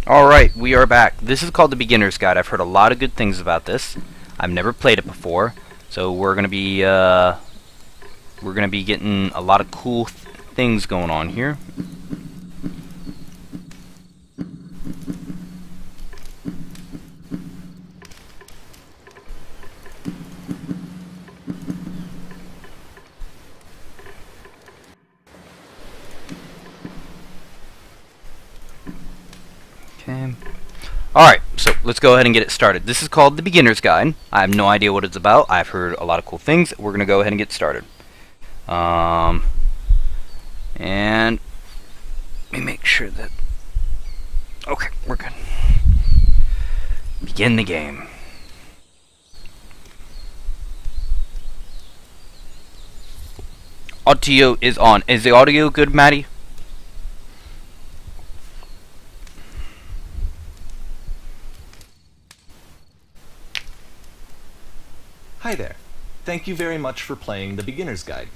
Alright, we are back. This is called the Beginner's Guide. I've heard a lot of good things about this. I've never played it before, so we're gonna be getting a lot of cool things going on here. Okay. Alright, so let's go ahead and get it started. This is called the Beginner's Guide. I have no idea what it's about. I've heard a lot of cool things. We're going to go ahead and get started. And let me make sure that... Okay, we're good. Begin the game. Audio is on. Is the audio good, Maddie? Hi there. Thank you very much for playing The Beginner's Guide.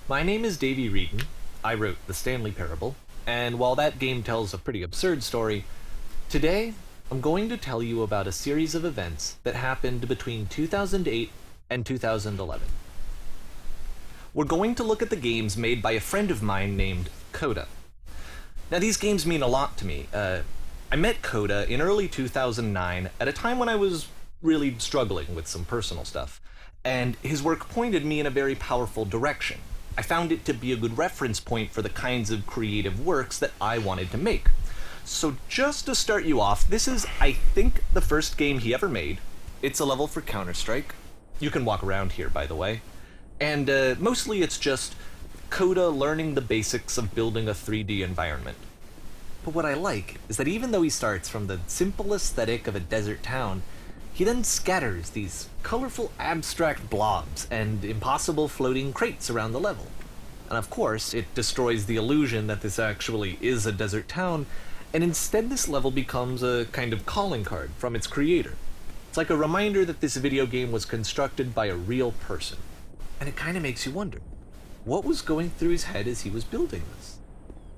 My name is Davey Reedon. I wrote The Stanley Parable, and while that game tells a pretty absurd story, today I'm going to tell you about a series of events that happened between 2008 and 2011. We're going to look at the games made by a friend of mine named Coda. Now these games mean a lot to me. I met Coda in early 2009 at a time when I was really struggling with some personal stuff, and his work pointed me in a very powerful direction. I found it to be a good reference point for the kinds of creative works that I wanted to make. So just to start you off, this is, I think, the first game he ever made. It's a level for Counter-Strike. You can walk around here, by the way. And mostly it's just Coda learning the basics of building a 3D environment. But what I like is that even though he starts from the simple aesthetic of a desert town, he then scatters these colorful abstract blobs and impossible floating crates around the level. And of course, it destroys the illusion that this actually is a desert town, and instead this level becomes a kind of calling card from its creator. It's like a reminder that this video game was constructed by a real person. And it kind of makes you wonder, what was going through his head as he was building this?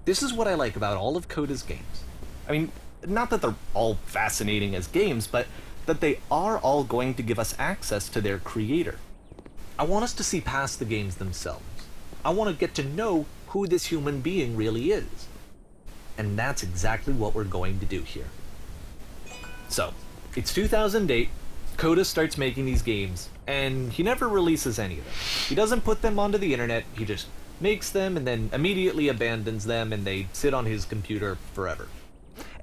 This is what I like about all of Coda's games. I mean, not that they're all fascinating as games, but that they are all going to give us access to their creator. I want us to see past the games themselves. I want to get to know who this human being really is. And that's exactly what we're going to do here. So, it's 2008, Coda starts making these games, and he never releases any of them. He doesn't put them onto the internet, he just makes them and then immediately abandons them, and they sit on his computer forever.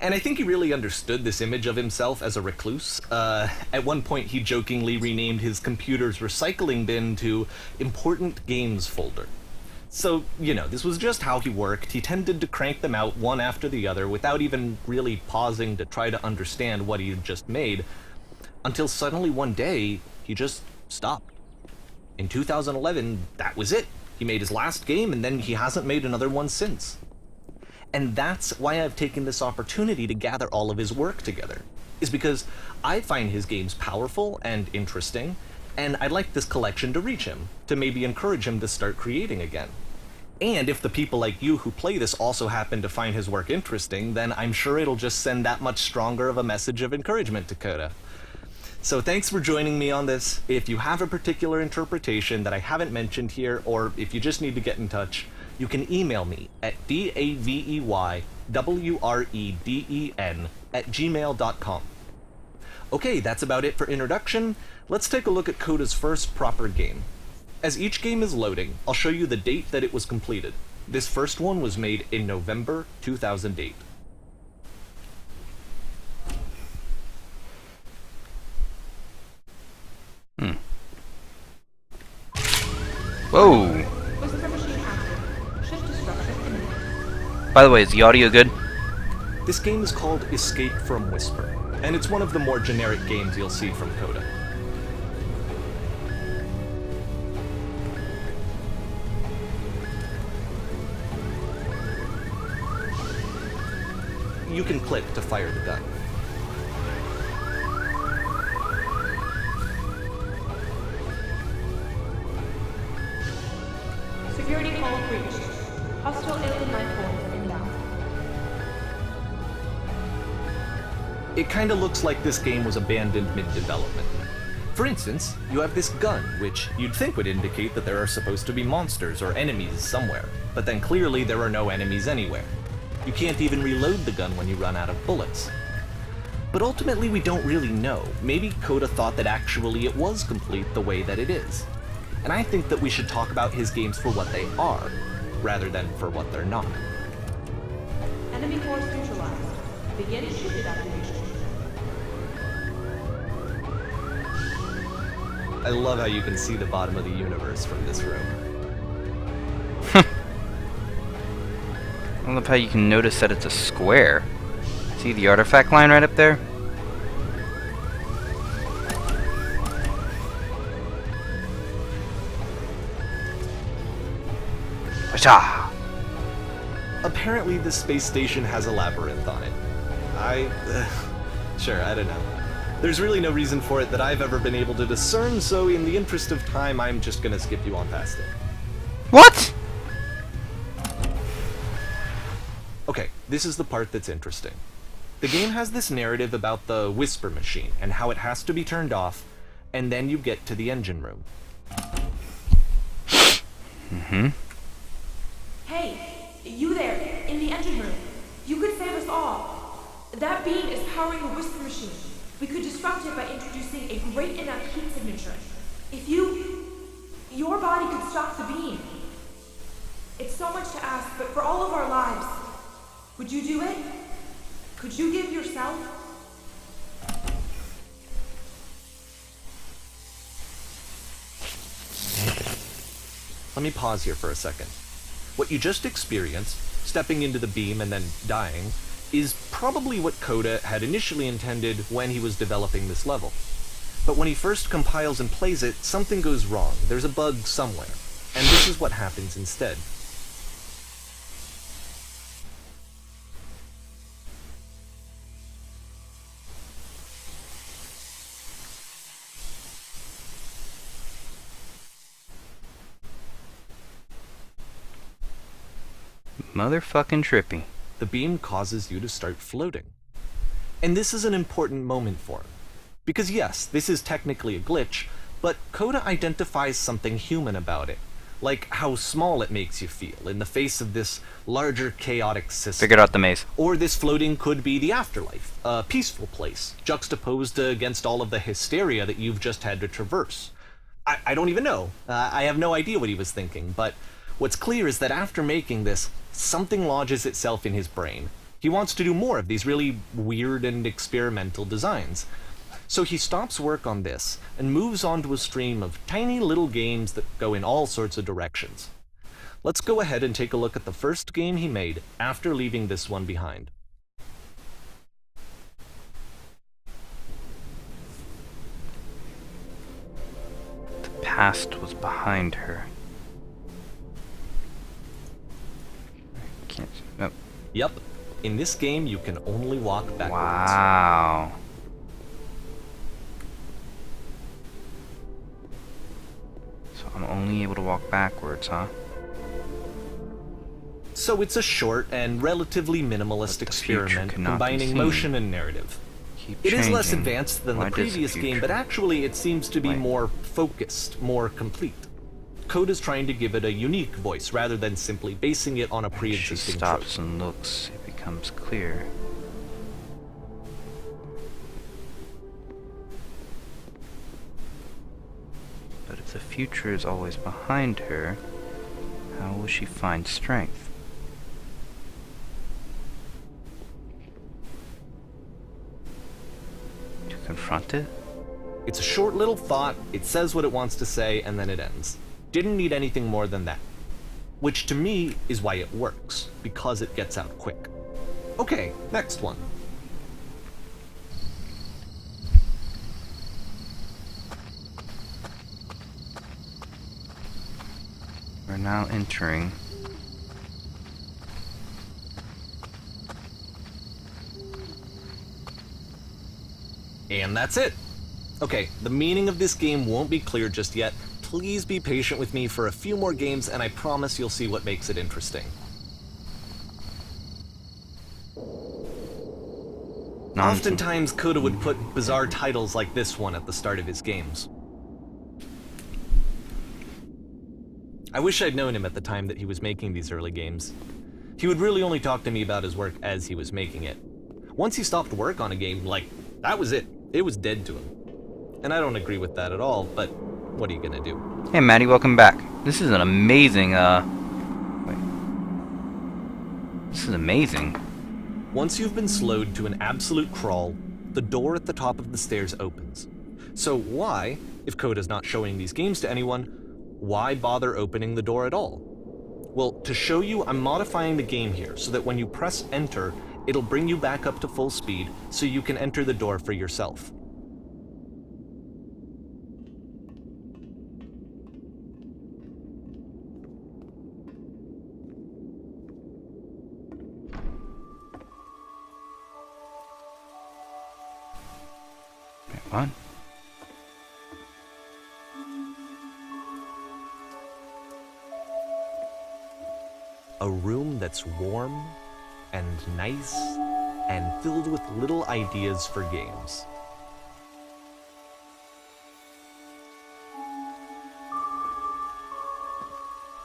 And I think he really understood this image of himself as a recluse. At one point, he jokingly renamed his computer's recycling bin to Important Games Folder. So, you know, this was just how he worked. He tended to crank them out one after the other without even really pausing to try to understand what he had just made, until suddenly one day, he just stopped. In 2011, that was it. He made his last game, and then he hasn't made another one since. And that's why I've taken this opportunity to gather all of his work together, is because I find his games powerful and interesting, and I'd like this collection to reach him, to maybe encourage him to start creating again. And if the people like you who play this also happen to find his work interesting, then I'm sure it'll just send that much stronger of a message of encouragement to Coda. So thanks for joining me on this. If you have a particular interpretation that I haven't mentioned here, or if you just need to get in touch, you can email me at daveywreden@gmail.com. Okay, that's about it for introduction. Let's take a look at Coda's first proper game. As each game is loading, I'll show you the date that it was completed. This first one was made in November 2008. Whoa! By the way, is the audio good? This game is called Escape from Whisper, and it's one of the more generic games you'll see from Coda. You can click to fire the gun. Security call breached. Hostile alien life form inbound. It kinda looks like this game was abandoned mid-development. For instance, you have this gun, which you'd think would indicate that there are supposed to be monsters or enemies somewhere, but then clearly there are no enemies anywhere. You can't even reload the gun when you run out of bullets. But ultimately we don't really know. Maybe Coda thought that actually it was complete the way that it is. And I think that we should talk about his games for what they are, rather than for what they're not. Enemy force neutralized. Begin ship evacuation. I love how you can see the bottom of the universe from this room. I love how you can notice that it's a square. See the artifact line right up there? Washa! Apparently the space station has a labyrinth on it. Sure, I don't know. There's really no reason for it that I've ever been able to discern, so in the interest of time, I'm just gonna skip you on past it. What? Okay, this is the part that's interesting. The game has this narrative about the Whisper Machine and how it has to be turned off, and then you get to the engine room. Hey, you there, in the engine room. You could save us all. That beam is powering the Whisper Machine. We could disrupt it by introducing a great enough heat signature. If your body could stop the beam. It's so much to ask, but for all of our lives, would you do it? Could you give yourself? Let me pause here for a second. What you just experienced, stepping into the beam and then dying, is probably what Coda had initially intended when he was developing this level. But when he first compiles and plays it, something goes wrong. There's a bug somewhere. And this is what happens instead. Motherfucking trippy. The beam causes you to start floating. And this is an important moment for him. Because yes, this is technically a glitch, but Coda identifies something human about it. Like how small it makes you feel in the face of this larger chaotic system. Figured out the maze. Or this floating could be the afterlife, a peaceful place, juxtaposed against all of the hysteria that you've just had to traverse. I don't even know. I have no idea what he was thinking, but what's clear is that after making this, something lodges itself in his brain. He wants to do more of these really weird and experimental designs. So he stops work on this and moves on to a stream of tiny little games that go in all sorts of directions. Let's go ahead and take a look at the first game he made after leaving this one behind. The past was behind her. Can't. Nope. Yep, in this game you can only walk backwards. Wow. So I'm only able to walk backwards, huh? So it's a short and relatively minimalist But the future experiment cannot be combining seen. motion and narrative. Keep It is less changing. advanced than Why the does previous game, future- but actually it seems to be Why? more focused, more complete. Coda's trying to give it a unique voice rather than simply basing it on a When she pre-existing trope. stops and looks, it becomes clear. But if the future is always behind her, how will she find strength? To confront it? It's a short little thought, it says what it wants to say, and then it ends. Didn't need anything more than that. Which to me is why it works, because it gets out quick. Okay, next one. We're now entering. And that's it. Okay, the meaning of this game won't be clear just yet. Please be patient with me for a few more games, and I promise you'll see what makes it interesting. Nonsense. Oftentimes, Coda would put bizarre titles like this one at the start of his games. I wish I'd known him at the time that he was making these early games. He would really only talk to me about his work as he was making it. Once he stopped work on a game, like, that was it. It was dead to him. And I don't agree with that at all, but what are you gonna do? Hey, Maddie, welcome back. This is an amazing, wait. This is amazing. Once you've been slowed to an absolute crawl, the door at the top of the stairs opens. So why, if Coda's not showing these games to anyone, why bother opening the door at all? Well, to show you, I'm modifying the game here so that when you press enter, it'll bring you back up to full speed so you can enter the door for yourself. Wait, what? A room that's warm and nice and filled with little ideas for games.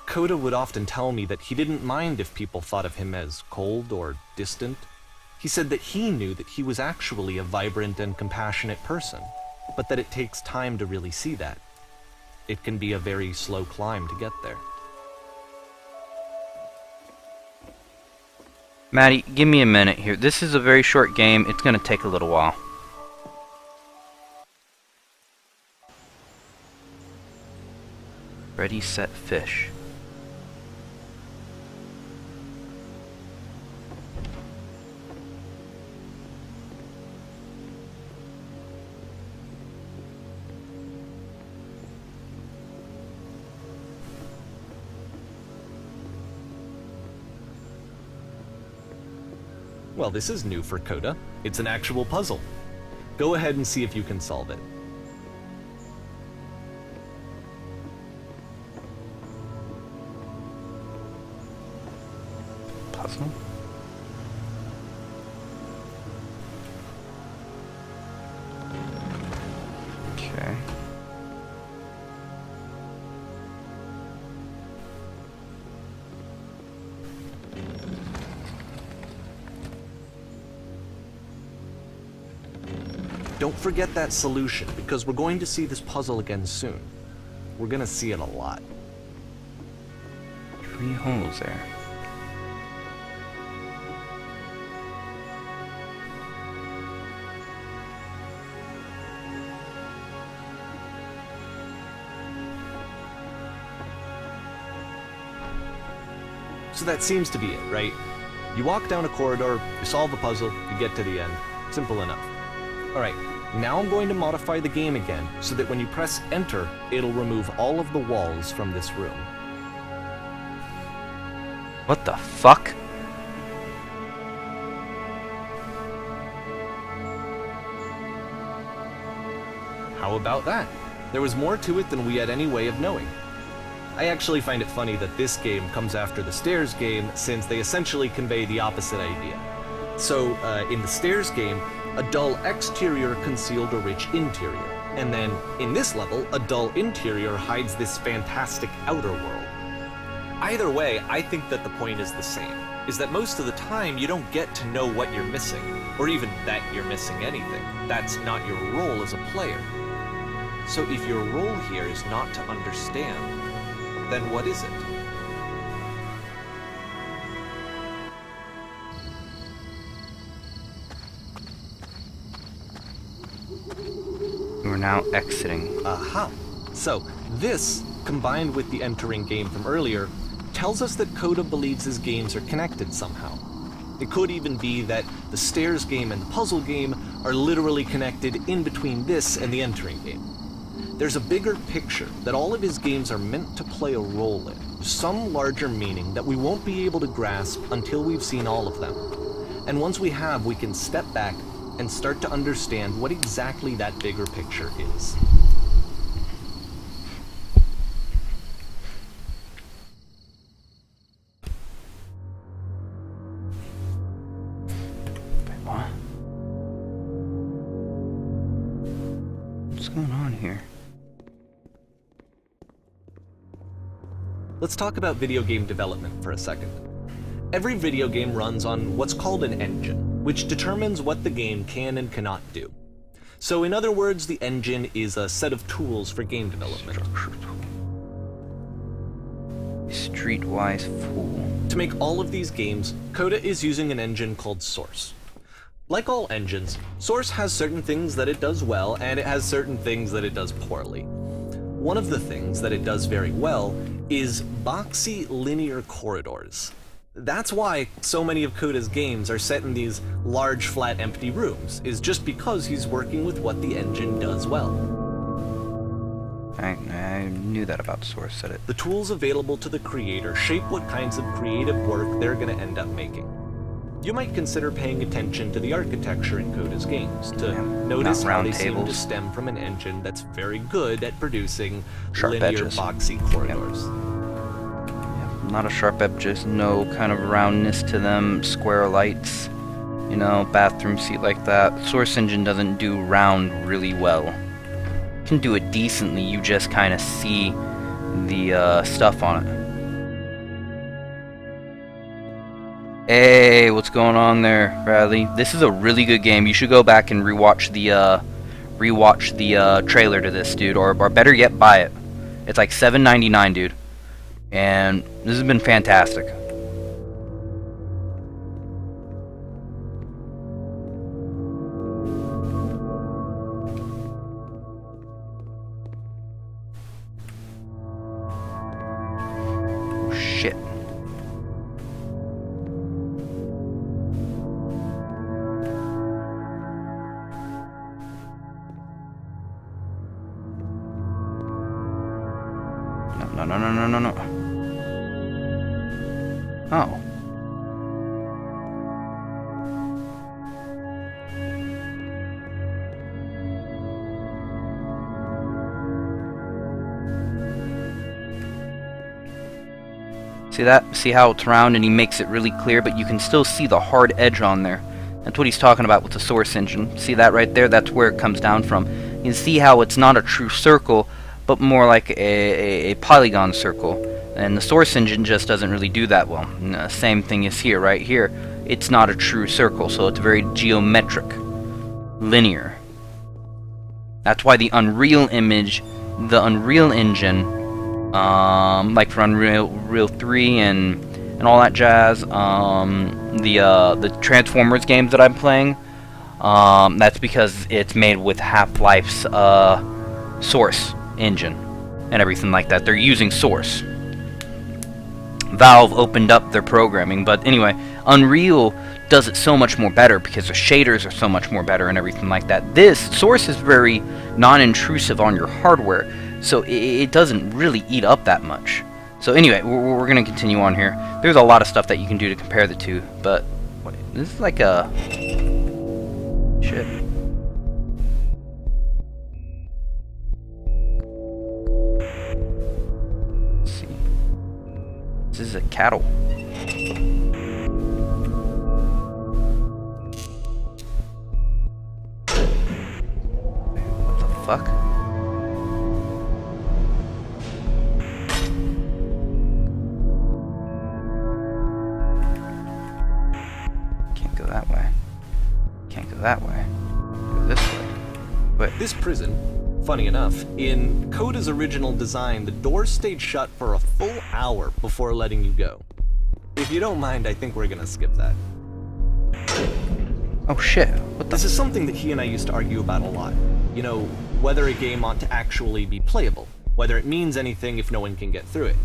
Coda would often tell me that he didn't mind if people thought of him as cold or distant. He said that he knew that he was actually a vibrant and compassionate person, but that it takes time to really see that. It can be a very slow climb to get there. Maddie, give me a minute here. This is a very short game. It's going to take a little while. Ready, set, fish. Well, this is new for Coda. It's an actual puzzle. Go ahead and see if you can solve it. Puzzle? Okay. Don't forget that solution, because we're going to see this puzzle again soon. We're gonna see it a lot. 3 holes there. So that seems to be it, right? You walk down a corridor, you solve the puzzle, you get to the end. Simple enough. Alright, now I'm going to modify the game again, so that when you press enter, it'll remove all of the walls from this room. What the fuck? How about that? There was more to it than we had any way of knowing. I actually find it funny that this game comes after the Stairs game, since they essentially convey the opposite idea. So, in the Stairs game, a dull exterior concealed a rich interior. And then, in this level, a dull interior hides this fantastic outer world. Either way, I think that the point is the same, is that most of the time you don't get to know what you're missing, or even that you're missing anything. That's not your role as a player. So if your role here is not to understand, then what is it? We're now exiting. Aha! So, this, combined with the entering game from earlier, tells us that Coda believes his games are connected somehow. It could even be that the Stairs game and the puzzle game are literally connected in between this and the entering game. There's a bigger picture that all of his games are meant to play a role in, some larger meaning that we won't be able to grasp until we've seen all of them. And once we have, we can step back and start to understand what exactly that bigger picture is. Wait, what? here? Let's talk about video game development for a second. Every video game runs on what's called an engine, which determines what the game can and cannot do. So in other words, the engine is a set of tools for game development. Streetwise fool. To make all of these games, Coda is using an engine called Source. Like all engines, Source has certain things that it does well, and it has certain things that it does poorly. One of the things that it does very well is boxy linear corridors. That's why so many of Coda's games are set in these large, flat, empty rooms, is just because he's working with what the engine does well. I knew that about Source, said it. The tools available to the creator shape what kinds of creative work they're going to end up making. You might consider paying attention to the architecture in Coda's games, to notice how they seem to stem from an engine that's very good at producing sharp linear, edges. boxy corridors. Yeah, not a sharp edges, no kind of roundness to them, square lights, you know, bathroom seat like that. Source Engine doesn't do round really well. Can do it decently, you just kind of see the stuff on it. Hey, what's going on there, Bradley? This is a really good game. You should go back and rewatch the trailer to this, dude, or better yet, buy it. It's like $7.99, dude, and this has been fantastic. Shit. No. Oh. See that? See how it's round and he makes it really clear, but you can still see the hard edge on there. That's what he's talking about with the Source Engine. See that right there? That's where it comes down from. You can see how it's not a true circle, but more like a polygon circle. And the Source Engine just doesn't really do that well. And the same thing is here, right here. It's not a true circle, so it's very geometric, linear. That's why the Unreal Engine, like for Unreal 3 and all that jazz, the Transformers games that I'm playing, that's because it's made with Half-Life's Source Engine and everything like that. They're using Source. Valve opened up their programming, but anyway, Unreal does it so much more better because the shaders are so much more better and everything like that. This Source is very non-intrusive on your hardware, so it doesn't really eat up that much. So anyway, we're going to continue on here. There's a lot of stuff that you can do to compare the two, but this is like a... shit. Let's see. This is a cattle. What the fuck? That way. Can't go that way. Go this way. But This prison, funny enough, in Coda's original design, the doors stayed shut for a full hour before letting you go. If you don't mind, I think we're gonna skip that. oh shit! What the? This is something that he and I used to argue about a lot. You know, whether a game ought to actually be playable, whether it means anything if no one can get through it.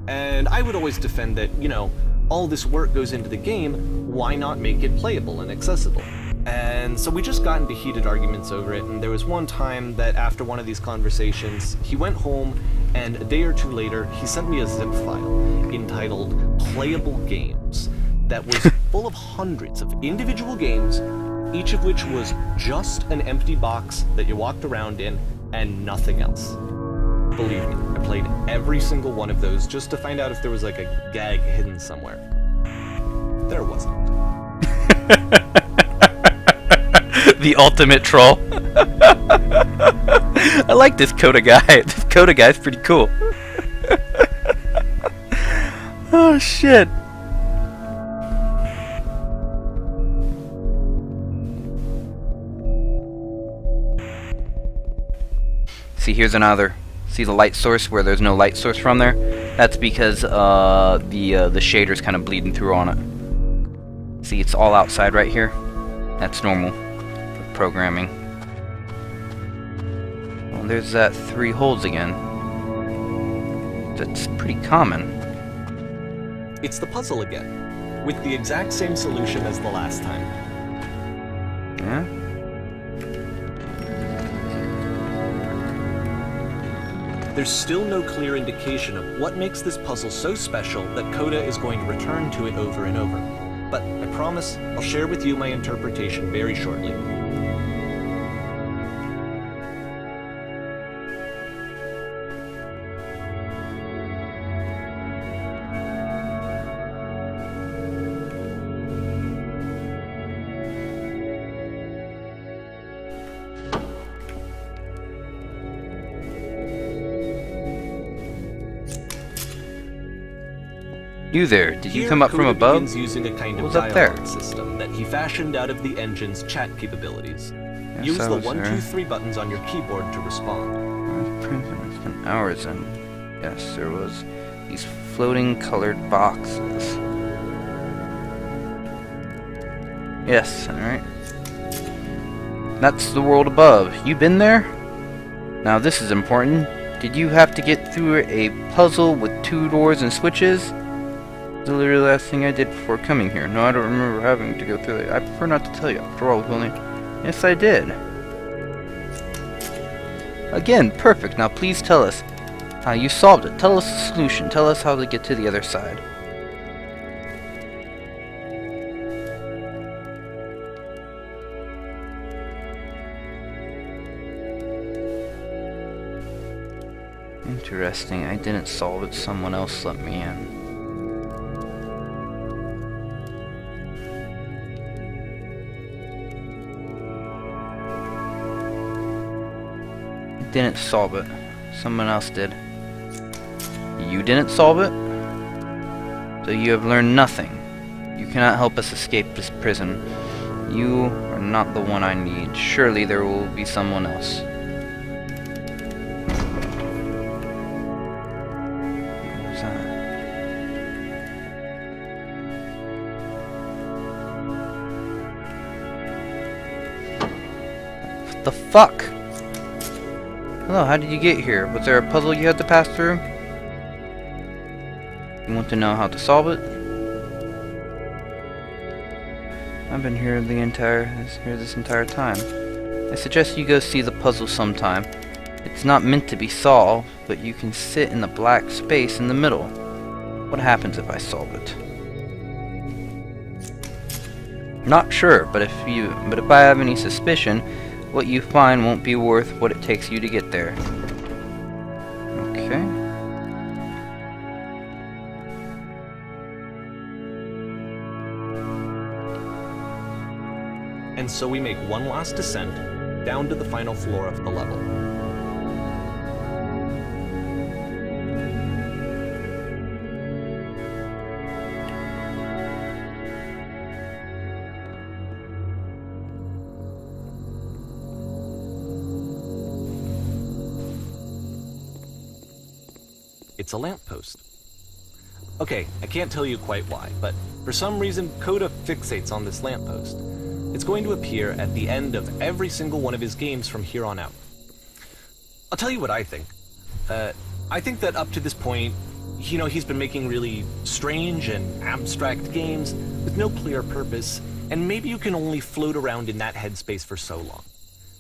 And I would always defend that, you know, all this work goes into the game, why not make it playable and accessible? And so we just got into heated arguments over it, and there was one time that after one of these conversations, he went home, and a day or two later, he sent me a zip file entitled Playable Games that was full of hundreds of individual games, each of which was just an empty box that you walked around in and nothing else. Believe me, I played every single one of those just to find out if there was like a gag hidden somewhere. There wasn't. The ultimate troll. I like this Coda guy. This Coda guy's pretty cool. Oh shit. See, here's another. See the light source where there's no light source from there? That's because the shader's kind of bleeding through on it. See, it's all outside right here. That's normal for programming. Well, there's that 3 holes again. That's pretty common. It's the puzzle again, with the exact same solution as the last time. Yeah? There's still no clear indication of what makes this puzzle so special that Coda is going to return to it over and over. But I promise I'll share with you my interpretation very shortly. You there, did you Here, come up from Coda above? begins using a kind of What's up there? dialogue system that he fashioned out of the engine's chat capabilities. Yes, Use I the was 1, there. 2, 3 buttons on your keyboard to respond. I've spent hours in. Yes, there was these floating colored boxes. Yes, alright. That's the world above. You been there? Now this is important. Did you have to get through a puzzle with 2 doors and switches? The literally last thing I did before coming here. No, I don't remember having to go through it. I prefer not to tell you. After all, we've only... Yes, I did. Again, perfect. Now please tell us how you solved it. Tell us the solution. Tell us how to get to the other side. Interesting. I didn't solve it. Someone else let me in. Didn't solve it. Someone else did. You didn't solve it? So you have learned nothing. You cannot help us escape this prison. You are not the one I need. Surely there will be someone else. What was that? What the fuck? Hello, how did you get here? Was there a puzzle you had to pass through? You want to know how to solve it? I've been here this entire time. I suggest you go see the puzzle sometime. It's not meant to be solved, but you can sit in the black space in the middle. What happens if I solve it? Not sure, but if I have any suspicion, what you find won't be worth what it takes you to get there. Okay. And so we make one last descent down to the final floor of the level. It's a lamppost. Okay, I can't tell you quite why, but for some reason Coda fixates on this lamppost. It's going to appear at the end of every single one of his games from here on out. I'll tell you what I think. I think that up to this point, you know, he's been making really strange and abstract games with no clear purpose, and maybe you can only float around in that headspace for so long.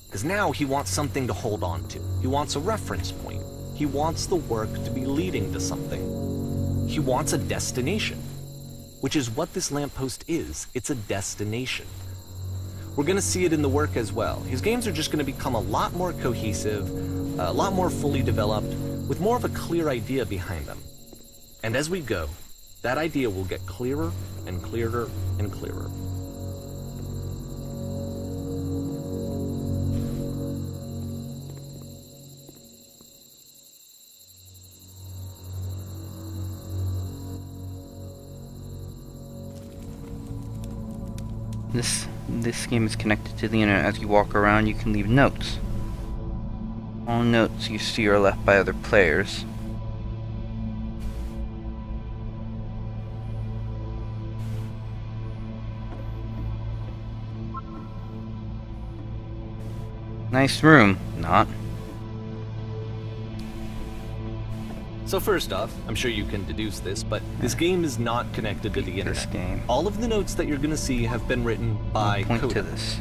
Because now he wants something to hold on to. He wants a reference point. He wants the work to be leading to something. He wants a destination, which is what this lamppost is. It's a destination. We're going to see it in the work as well. His games are just going to become a lot more cohesive, a lot more fully developed, with more of a clear idea behind them. And as we go, that idea will get clearer and clearer and clearer. This game is connected to the internet. As you walk around, you can leave notes. All notes you see are left by other players. Nice room. Not. So first off, I'm sure you can deduce this, but this game is not connected to the internet. This game. All of the notes that you're gonna see have been written by Point Coda. to this.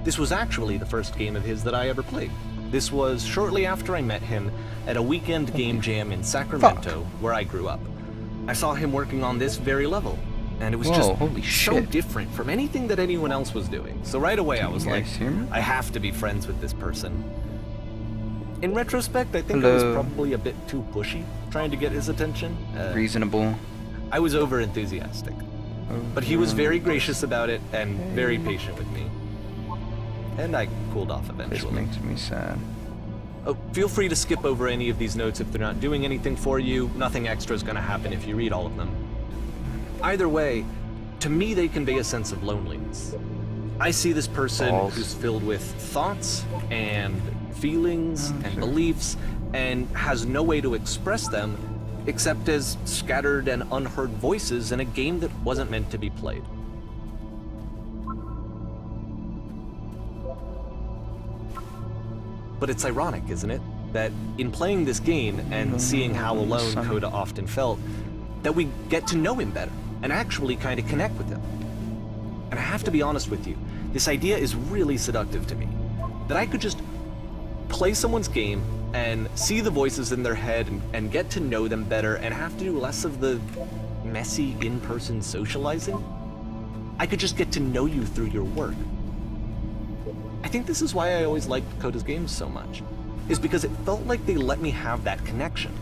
This was actually the first game of his that I ever played. This was shortly after I met him at a weekend game jam in Sacramento, where I grew up. I saw him working on this very level, and it was Whoa, just holy so shit. different from anything that anyone else was doing. So right away I was you like, guys hear me? I have to be friends with this person. In retrospect, I think I was Hello. probably a bit too pushy, trying to get his attention. Reasonable. I was over enthusiastic. But he was very gracious about it and very patient with me. And I cooled off This eventually. makes me sad. Oh, feel free to skip over any of these notes if they're not doing anything for you. Nothing extra is going to happen if you read all of them. Either way, to me they convey a sense of loneliness. I see this person Balls. who's filled with thoughts and feelings and sure. beliefs and has no way to express them except as scattered and unheard voices in a game that wasn't meant to be played. But it's ironic, isn't it? That in playing this game and seeing how alone Coda often felt, that we get to know him better and actually kind of connect with him. And I have to be honest with you, this idea is really seductive to me. That I could just play someone's game and see the voices in their head and get to know them better and have to do less of the messy in-person socializing. I could just get to know you through your work. I think this is why I always liked Coda's games so much, is because it felt like they let me have that connection.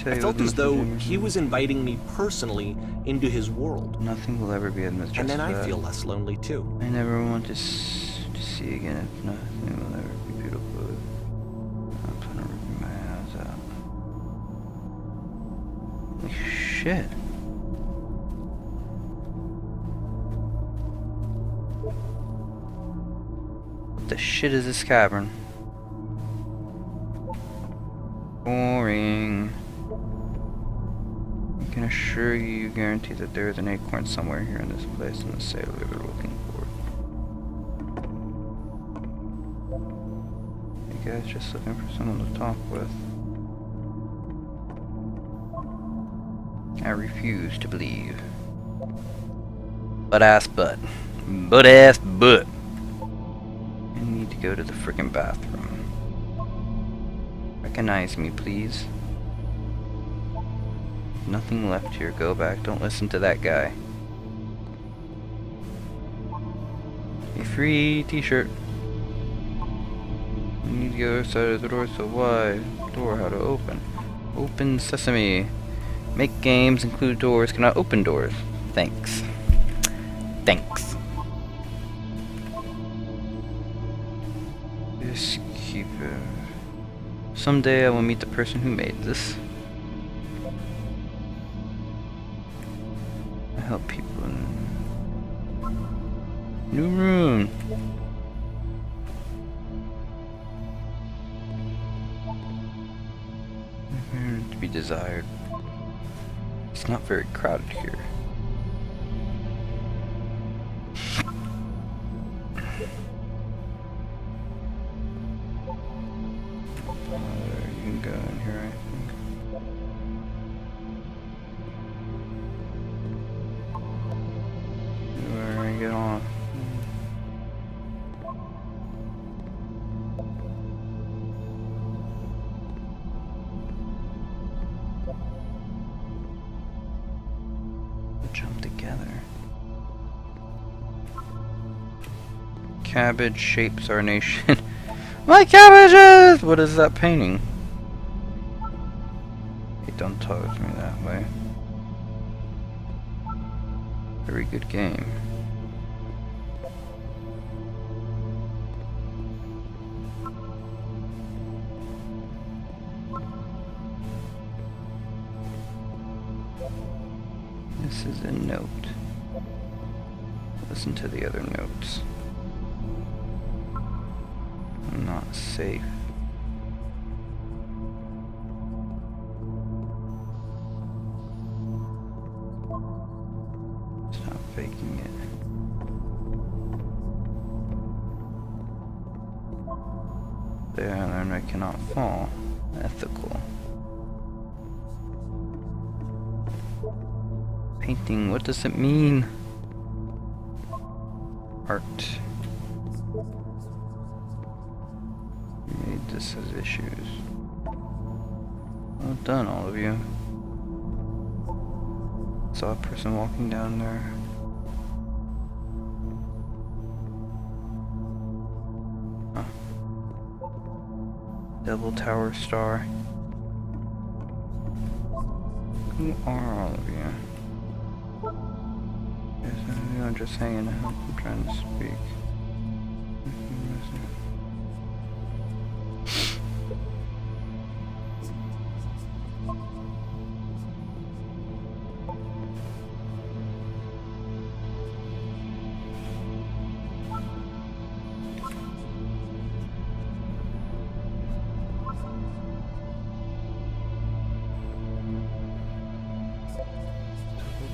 I felt as though he was inviting me personally into his world, Nothing will ever be as mistress and then of I that. feel less lonely too. I never want to see again if nothing will ever be beautiful. I'm trying to rip my eyes out. Holy shit. What the shit is this cavern? Boring. I can assure you, guarantee that there is an acorn somewhere here in this place and the sailor they're looking for. You guys just looking for someone to talk with. I refuse to believe. Butt ass butt. Butt ass butt. I need to go to the frickin' bathroom. Recognize me, please. Nothing left here. Go back. Don't listen to that guy. A free t-shirt. I need to go outside of the door, so why? Door, how to open. Open sesame. Make games, include doors, cannot open doors. Thanks. Thanks. Just keep it. Someday I will meet the person who made this. I help people in... New room. To be desired. It's not very crowded here. You can go in here, I think. Where I get on? Jump together. Cabbage shapes our nation. My cabbages! What is that painting? Hey, don't talk to me that way. Very good game. This is a note. Listen to the other notes. I'm not safe. Stop faking it. There, and I cannot fall. Ethical. Painting, what does it mean? Art. You made this as issues. Well done, all of you. Saw a person walking down there. Devil Tower Star. Who are all of you? I'm just hanging out. I'm trying to speak.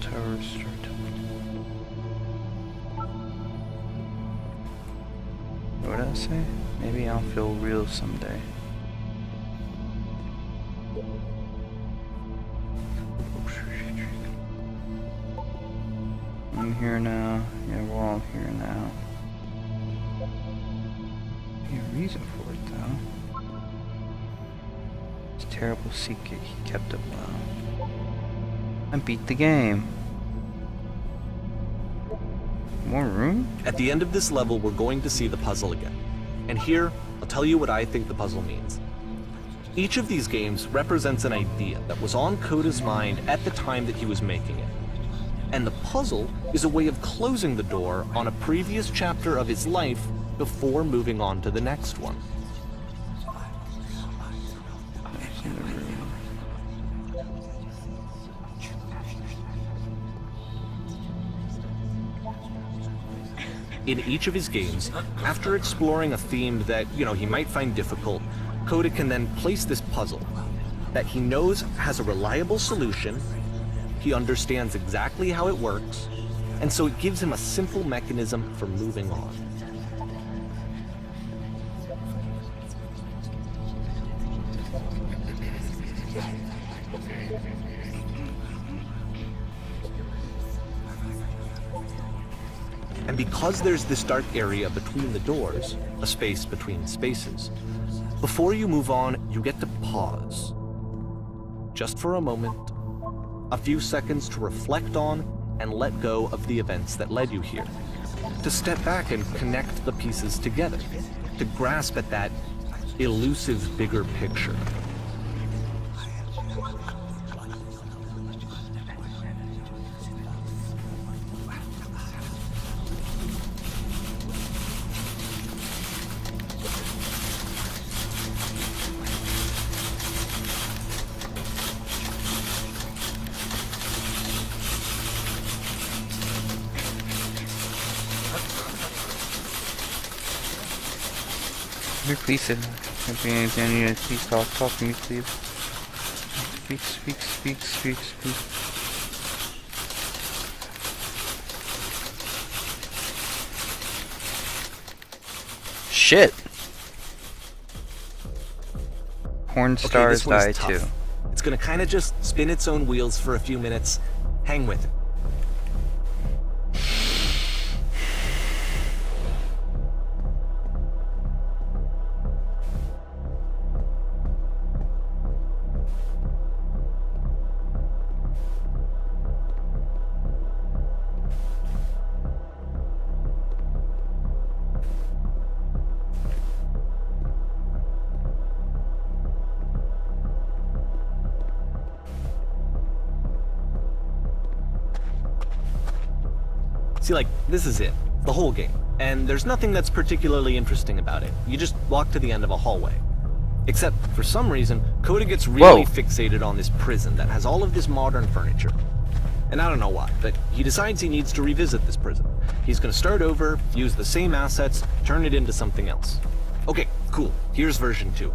Tower Star. What did I say? Maybe I'll feel real someday. I'm here now. Yeah, we're all here now. Be a reason for it, though. This terrible secret he kept it well. I beat the game. More room? At the end of this level, we're going to see the puzzle again. And here, I'll tell you what I think the puzzle means. Each of these games represents an idea that was on Coda's mind at the time that he was making it. And the puzzle is a way of closing the door on a previous chapter of his life before moving on to the next one. In each of his games, after exploring a theme that, he might find difficult, Coda can then place this puzzle that he knows has a reliable solution, he understands exactly how it works, and so it gives him a simple mechanism for moving on. And because there's this dark area between the doors, a space between spaces, before you move on, you get to pause. Just for a moment, a few seconds to reflect on and let go of the events that led you here. To step back and connect the pieces together. To grasp at that elusive bigger picture. Please, if you need anything, please talk to me, please. Speak. Shit! Horn stars die too. It's gonna kinda just spin its own wheels for a few minutes. Hang with it. See, this is it. The whole game. And there's nothing that's particularly interesting about it. You just walk to the end of a hallway. Except, for some reason, Coda gets really fixated on this prison that has all of this modern furniture. And I don't know why, but he decides he needs to revisit this prison. He's gonna start over, use the same assets, turn it into something else. Okay, cool. Here's version 2.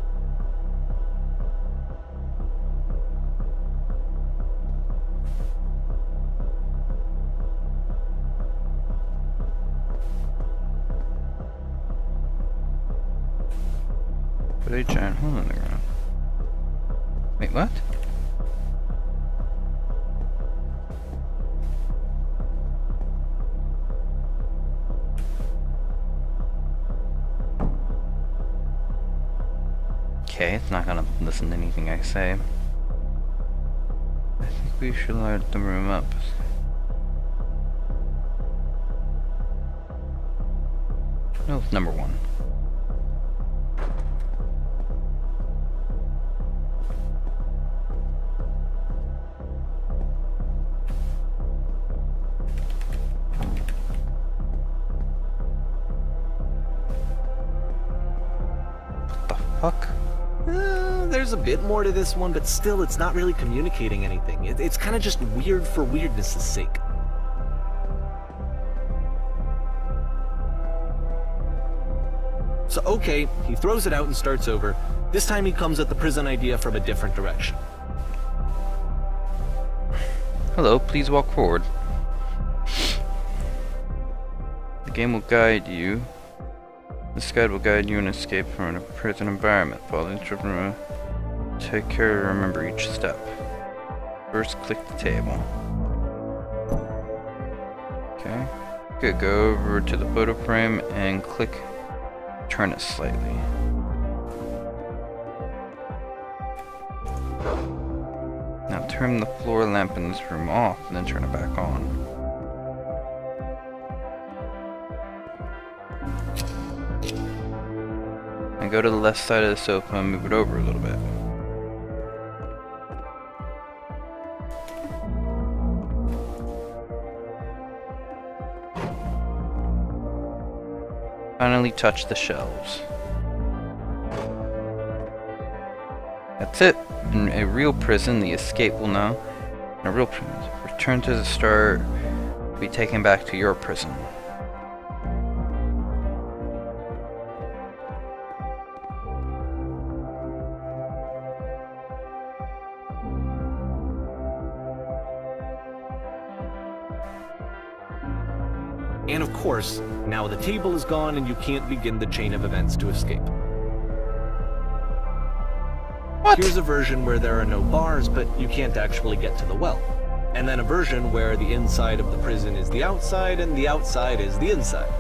Put a giant hole in the ground. Wait, what? Okay, it's not gonna listen to anything I say. I think we should light the room up. No, it's number 1. What the fuck? There's a bit more to this one, but still, it's not really communicating anything. It's kind of just weird for weirdness' sake. So, okay, he throws it out and starts over. This time he comes at the prison idea from a different direction. Hello, please walk forward. The game will guide you. This guide will guide you in escape from a prison environment. Follow the instruction. Take care to remember each step. First, click the table. Okay. Good. Go over to the photo frame and click. Turn it slightly. Now turn the floor lamp in this room off and then turn it back on. And go to the left side of the sofa and move it over a little bit. Finally touch the shelves. That's it. In a real prison, the escape will now. In a real prison, return to the start. Be taken back to your prison. And of course, now the table is gone and you can't begin the chain of events to escape. What? Here's a version where there are no bars, but you can't actually get to the well. And then a version where the inside of the prison is the outside and the outside is the inside.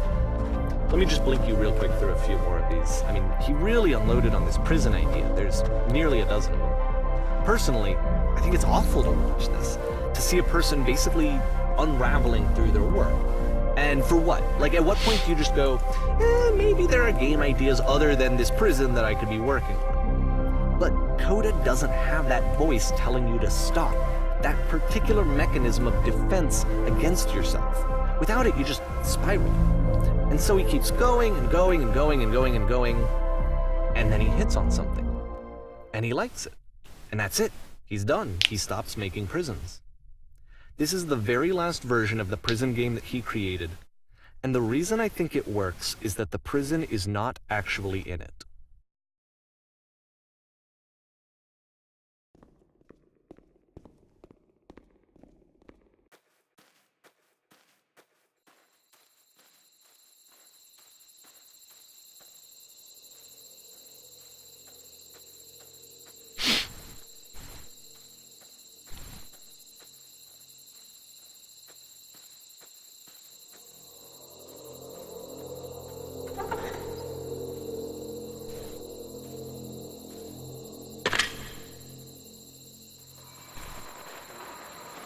Let me just blink you real quick through a few more of these. I mean, he really unloaded on this prison idea. There's nearly a dozen of them. Personally, I think it's awful to watch this, to see a person basically unraveling through their work. And for what? Like, at what point do you just go, maybe there are game ideas other than this prison that I could be working on? But Coda doesn't have that voice telling you to stop, that particular mechanism of defense against yourself. Without it, you just spiral. And so he keeps going and going and going and going and going, and then he hits on something. And he likes it. And that's it. He's done. He stops making prisons. This is the very last version of the prison game that he created, and the reason I think it works is that the prison is not actually in it.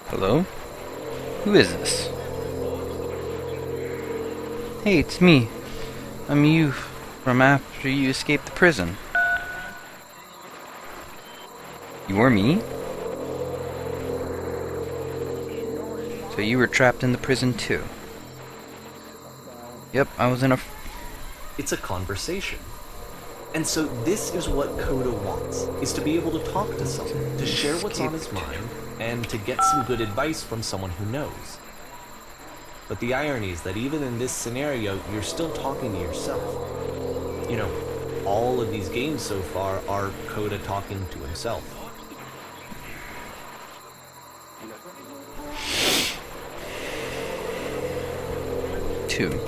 Hello? Who is this? Hey, it's me. I'm you from after you escaped the prison. You were me? So you were trapped in the prison too? Yep, I was in a... It's a conversation. And so this is what Coda wants, is to be able to talk to someone, to share what's on his mind, and to get some good advice from someone who knows. But the irony is that even in this scenario, you're still talking to yourself. You know, all of these games so far are Coda talking to himself. Two.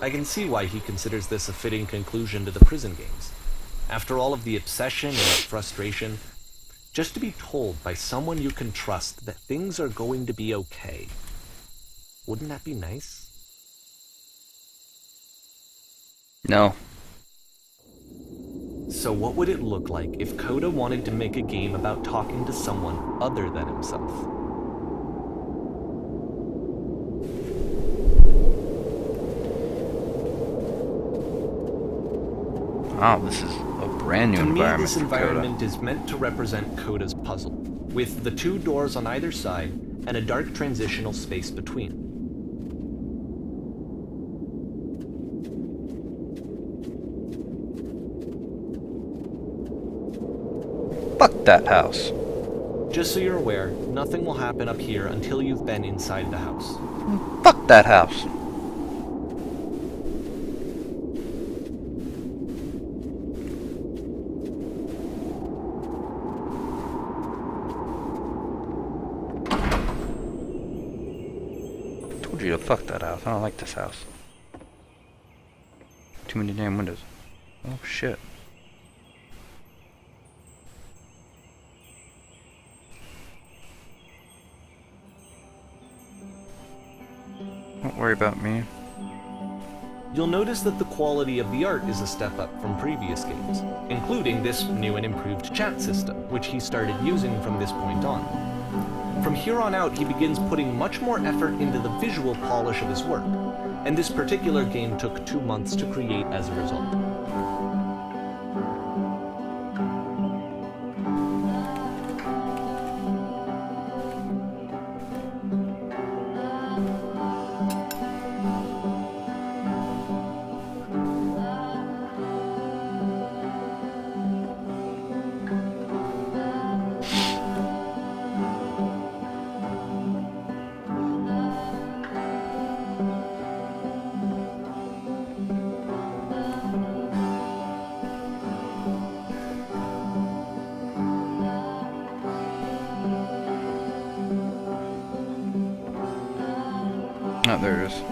I can see why he considers this a fitting conclusion to the prison games. After all of the obsession and frustration, just to be told by someone you can trust that things are going to be okay. Wouldn't that be nice? No. So what would it look like if Coda wanted to make a game about talking to someone other than himself? Oh, this is a brand new To me, environment this for Coda. environment is meant to represent Coda's puzzle, with the two doors on either side and a dark transitional space between. Fuck that house. Just so you're aware, nothing will happen up here until you've been inside the house. Fuck that house. Told you to fuck that house. I don't like this house. Too many damn windows. Oh shit. Don't worry about me. You'll notice that the quality of the art is a step up from previous games, including this new and improved chat system, which he started using from this point on. From here on out, he begins putting much more effort into the visual polish of his work, and this particular game took 2 months to create as a result. Oh, there it is.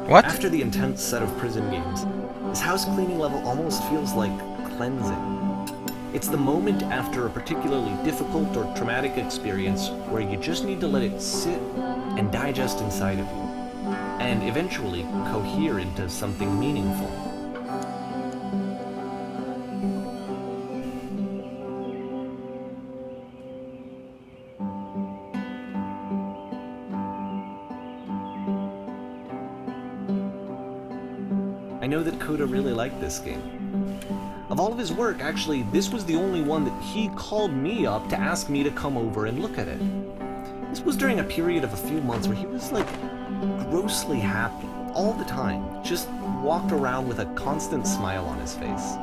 What? After the intense set of prison games, this house cleaning level almost feels like cleansing. It's the moment after a particularly difficult or traumatic experience where you just need to let it sit and digest inside of you, and eventually cohere into something meaningful. I know that Coda really liked this game. Of all of his work, actually, this was the only one that he called me up to ask me to come over and look at it. This was during a period of a few months where he was like grossly happy all the time, just walked around with a constant smile on his face.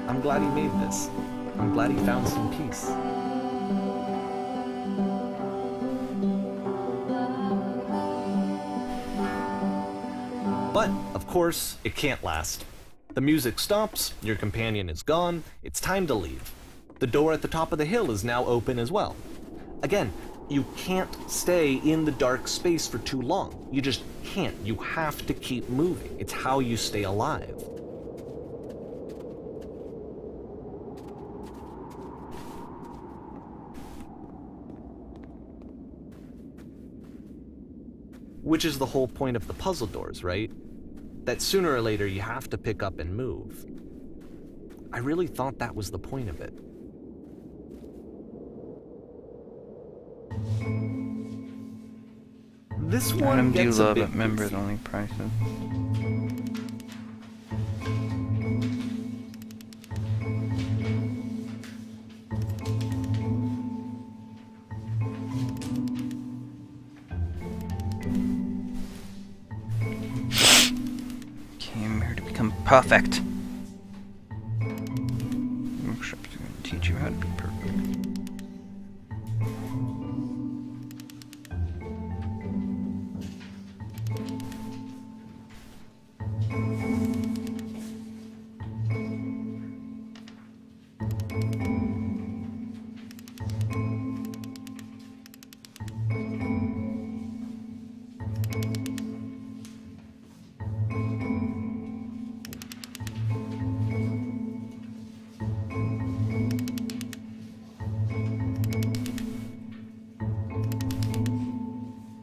I'm glad he made this. I'm glad he found some peace. But, of course, it can't last. The music stops, your companion is gone, it's time to leave. The door at the top of the hill is now open as well. Again, you can't stay in the dark space for too long. You just can't. You have to keep moving. It's how you stay alive. Which is the whole point of the puzzle doors, right? That sooner or later you have to pick up and move. I really thought that was the point of it. This one Item do gets a love bit at members goofy. only prices. Came here to become perfect. Workshop's going to teach you how to be perfect.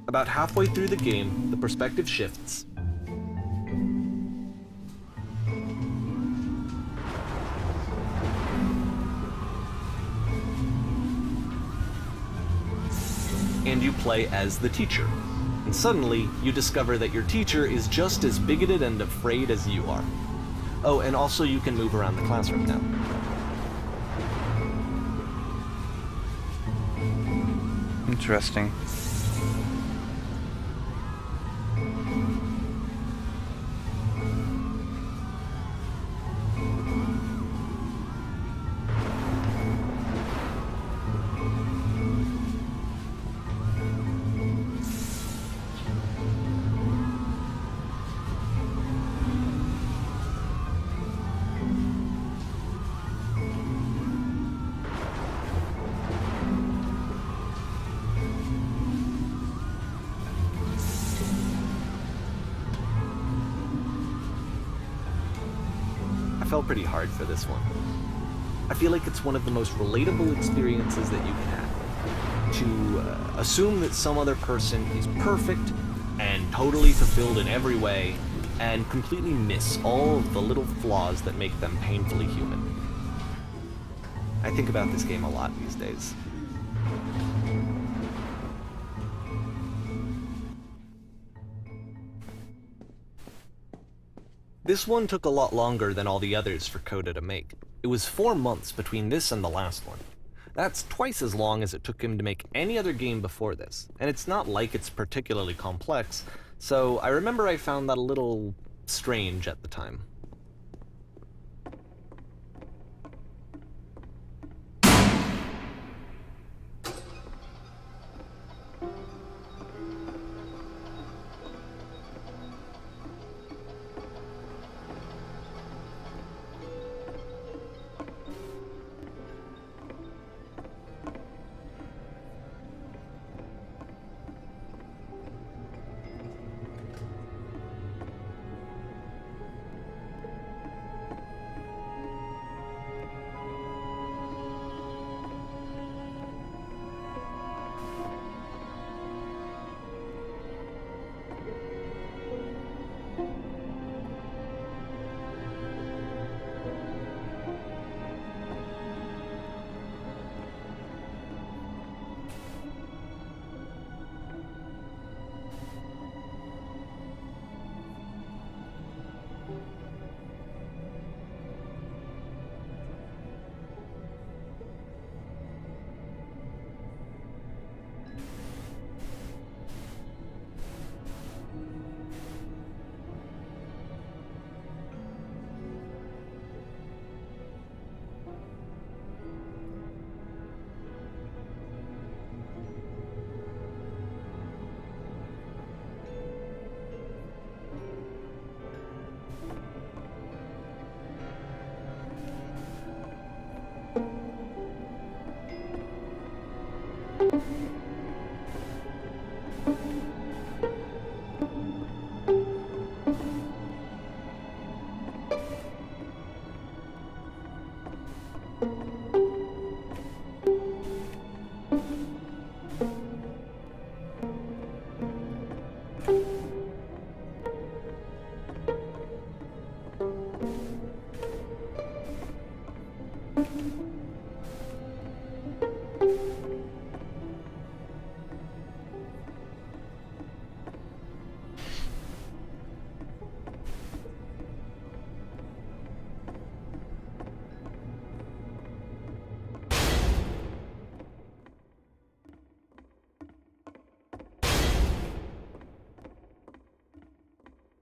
About halfway through the game, the perspective shifts. And you play as the teacher. And suddenly, you discover that your teacher is just as bigoted and afraid as you are. Oh, and also you can move around the classroom now. Interesting. I felt pretty hard for this one. I feel like it's one of the most relatable experiences that you can have. To assume that some other person is perfect and totally fulfilled in every way, and completely miss all of the little flaws that make them painfully human. I think about this game a lot these days. This one took a lot longer than all the others for Coda to make. It was 4 months between this and the last one. That's twice as long as it took him to make any other game before this, and it's not like it's particularly complex, so I remember I found that a little strange at the time.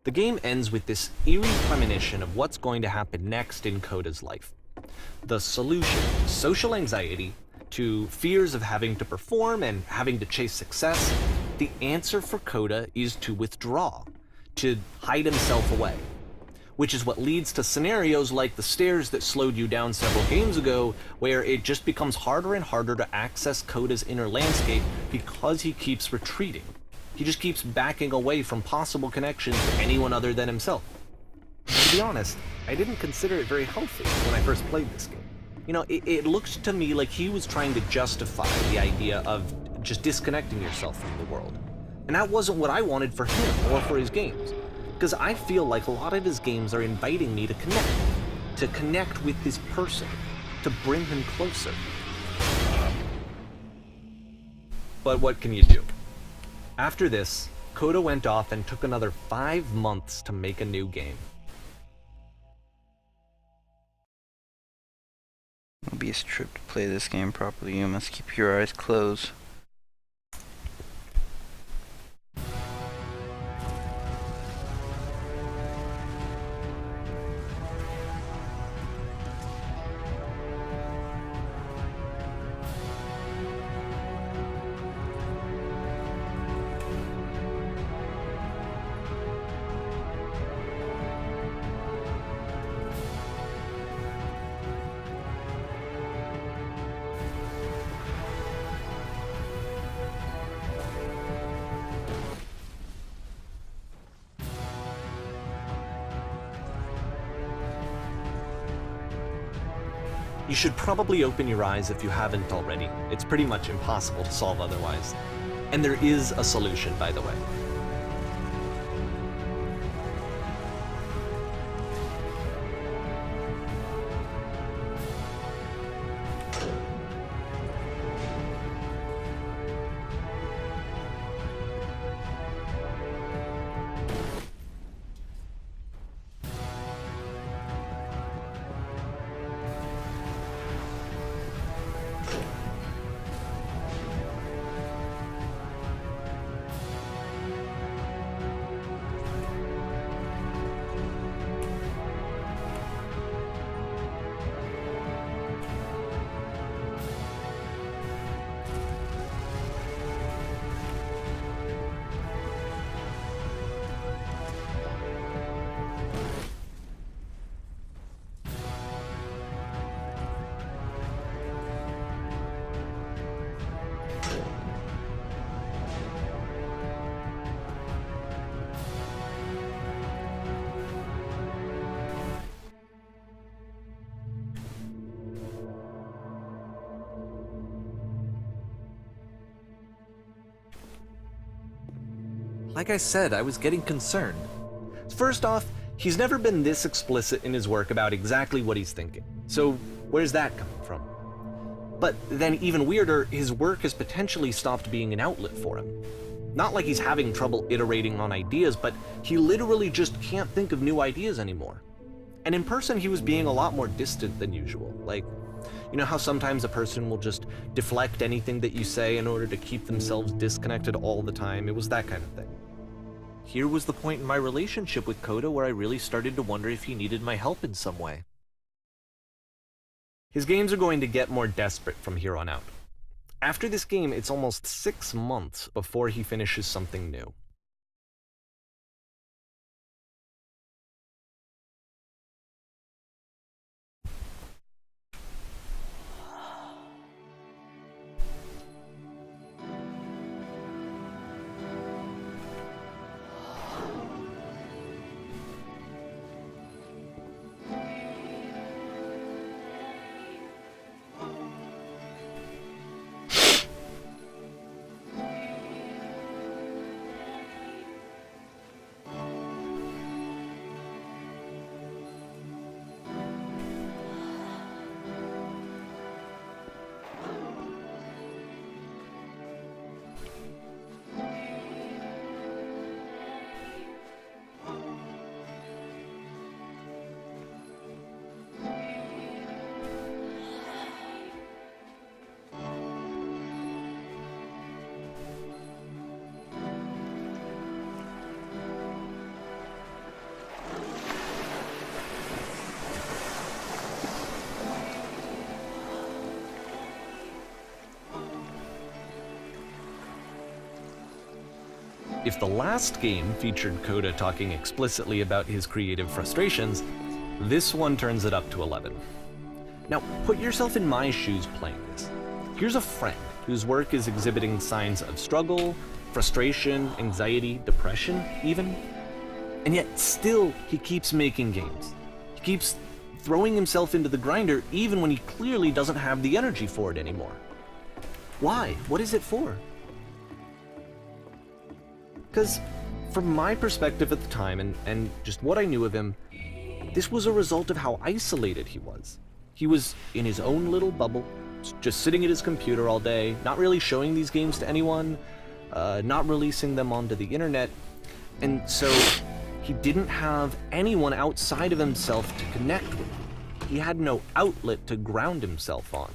The game ends with this eerie premonition of what's going to happen next in Coda's life. The solution to social anxiety, to fears of having to perform and having to chase success, the answer for Coda is to withdraw, to hide himself away. Which is what leads to scenarios like the stairs that slowed you down several games ago, where it just becomes harder and harder to access Coda's inner landscape because he keeps retreating. He just keeps backing away from possible connections to anyone other than himself. And to be honest, I didn't consider it very healthy when I first played this game. You know, it looked to me like he was trying to justify the idea of just disconnecting yourself from the world. And that wasn't what I wanted for him or for his games. Because I feel like a lot of his games are inviting me to connect with this person, to bring him closer. But what can you do? After this, Coda went off and took another 5 months to make a new game. It'll be a trip to play this game properly. You must keep your eyes closed. You should probably open your eyes if you haven't already. It's pretty much impossible to solve otherwise. And there is a solution, by the way. Like I said, I was getting concerned. First off, he's never been this explicit in his work about exactly what he's thinking. So where's that coming from? But then even weirder, his work has potentially stopped being an outlet for him. Not like he's having trouble iterating on ideas, but he literally just can't think of new ideas anymore. And in person, he was being a lot more distant than usual. Like, you know how sometimes a person will just deflect anything that you say in order to keep themselves disconnected all the time? It was that kind of thing. Here was the point in my relationship with Coda where I really started to wonder if he needed my help in some way. His games are going to get more desperate from here on out. After this game, it's almost 6 months before he finishes something new. If the last game featured Coda talking explicitly about his creative frustrations, this one turns it up to 11. Now, put yourself in my shoes playing this. Here's a friend whose work is exhibiting signs of struggle, frustration, anxiety, depression, even. And yet, still, he keeps making games. He keeps throwing himself into the grinder even when he clearly doesn't have the energy for it anymore. Why? What is it for? Because from my perspective at the time, and just what I knew of him, this was a result of how isolated he was. He was in his own little bubble, just sitting at his computer all day, not really showing these games to anyone, not releasing them onto the internet, and so he didn't have anyone outside of himself to connect with. He had no outlet to ground himself on.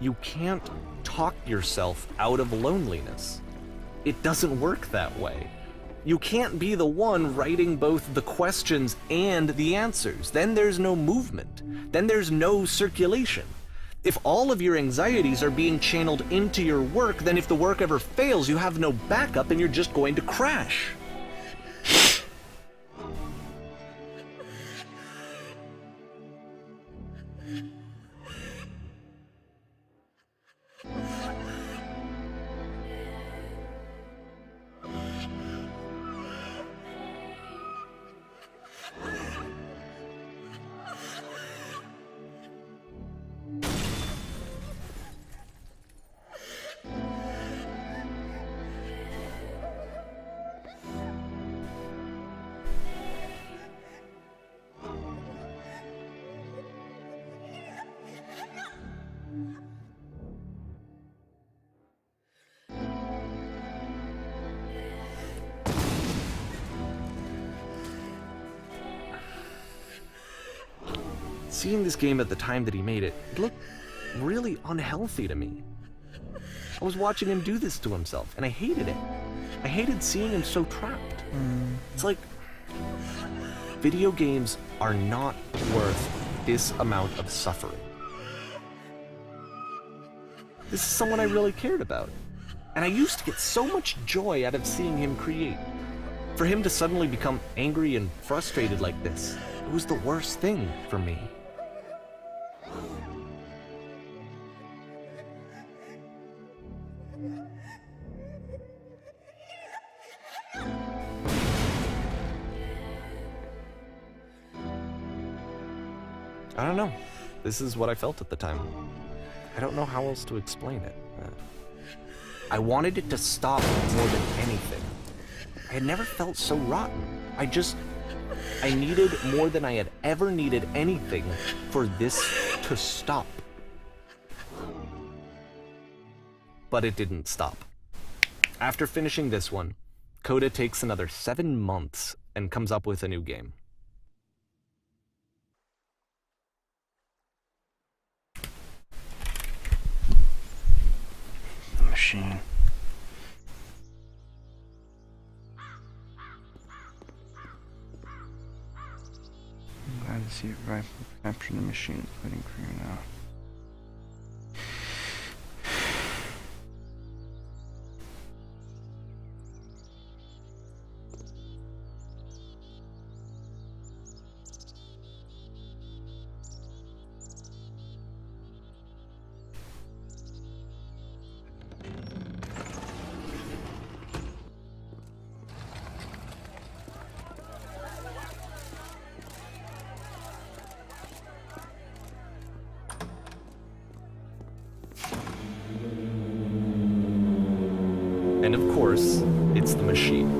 You can't talk yourself out of loneliness. It doesn't work that way. You can't be the one writing both the questions and the answers. Then there's no movement. Then there's no circulation. If all of your anxieties are being channeled into your work, then if the work ever fails, you have no backup and you're just going to crash. Seeing this game at the time that he made it, it looked really unhealthy to me. I was watching him do this to himself, and I hated it. I hated seeing him so trapped. It's like, video games are not worth this amount of suffering. This is someone I really cared about, and I used to get so much joy out of seeing him create. For him to suddenly become angry and frustrated like this, it was the worst thing for me. I don't know. This is what I felt at the time. I don't know how else to explain it. I wanted it to stop more than anything. I had never felt so rotten. I needed more than I had ever needed anything for this to stop. But it didn't stop. After finishing this one, Coda takes another 7 months and comes up with a new game. The machine. I'm glad to see it right. Capture the machine. Waiting for you now. And of course, it's the machine.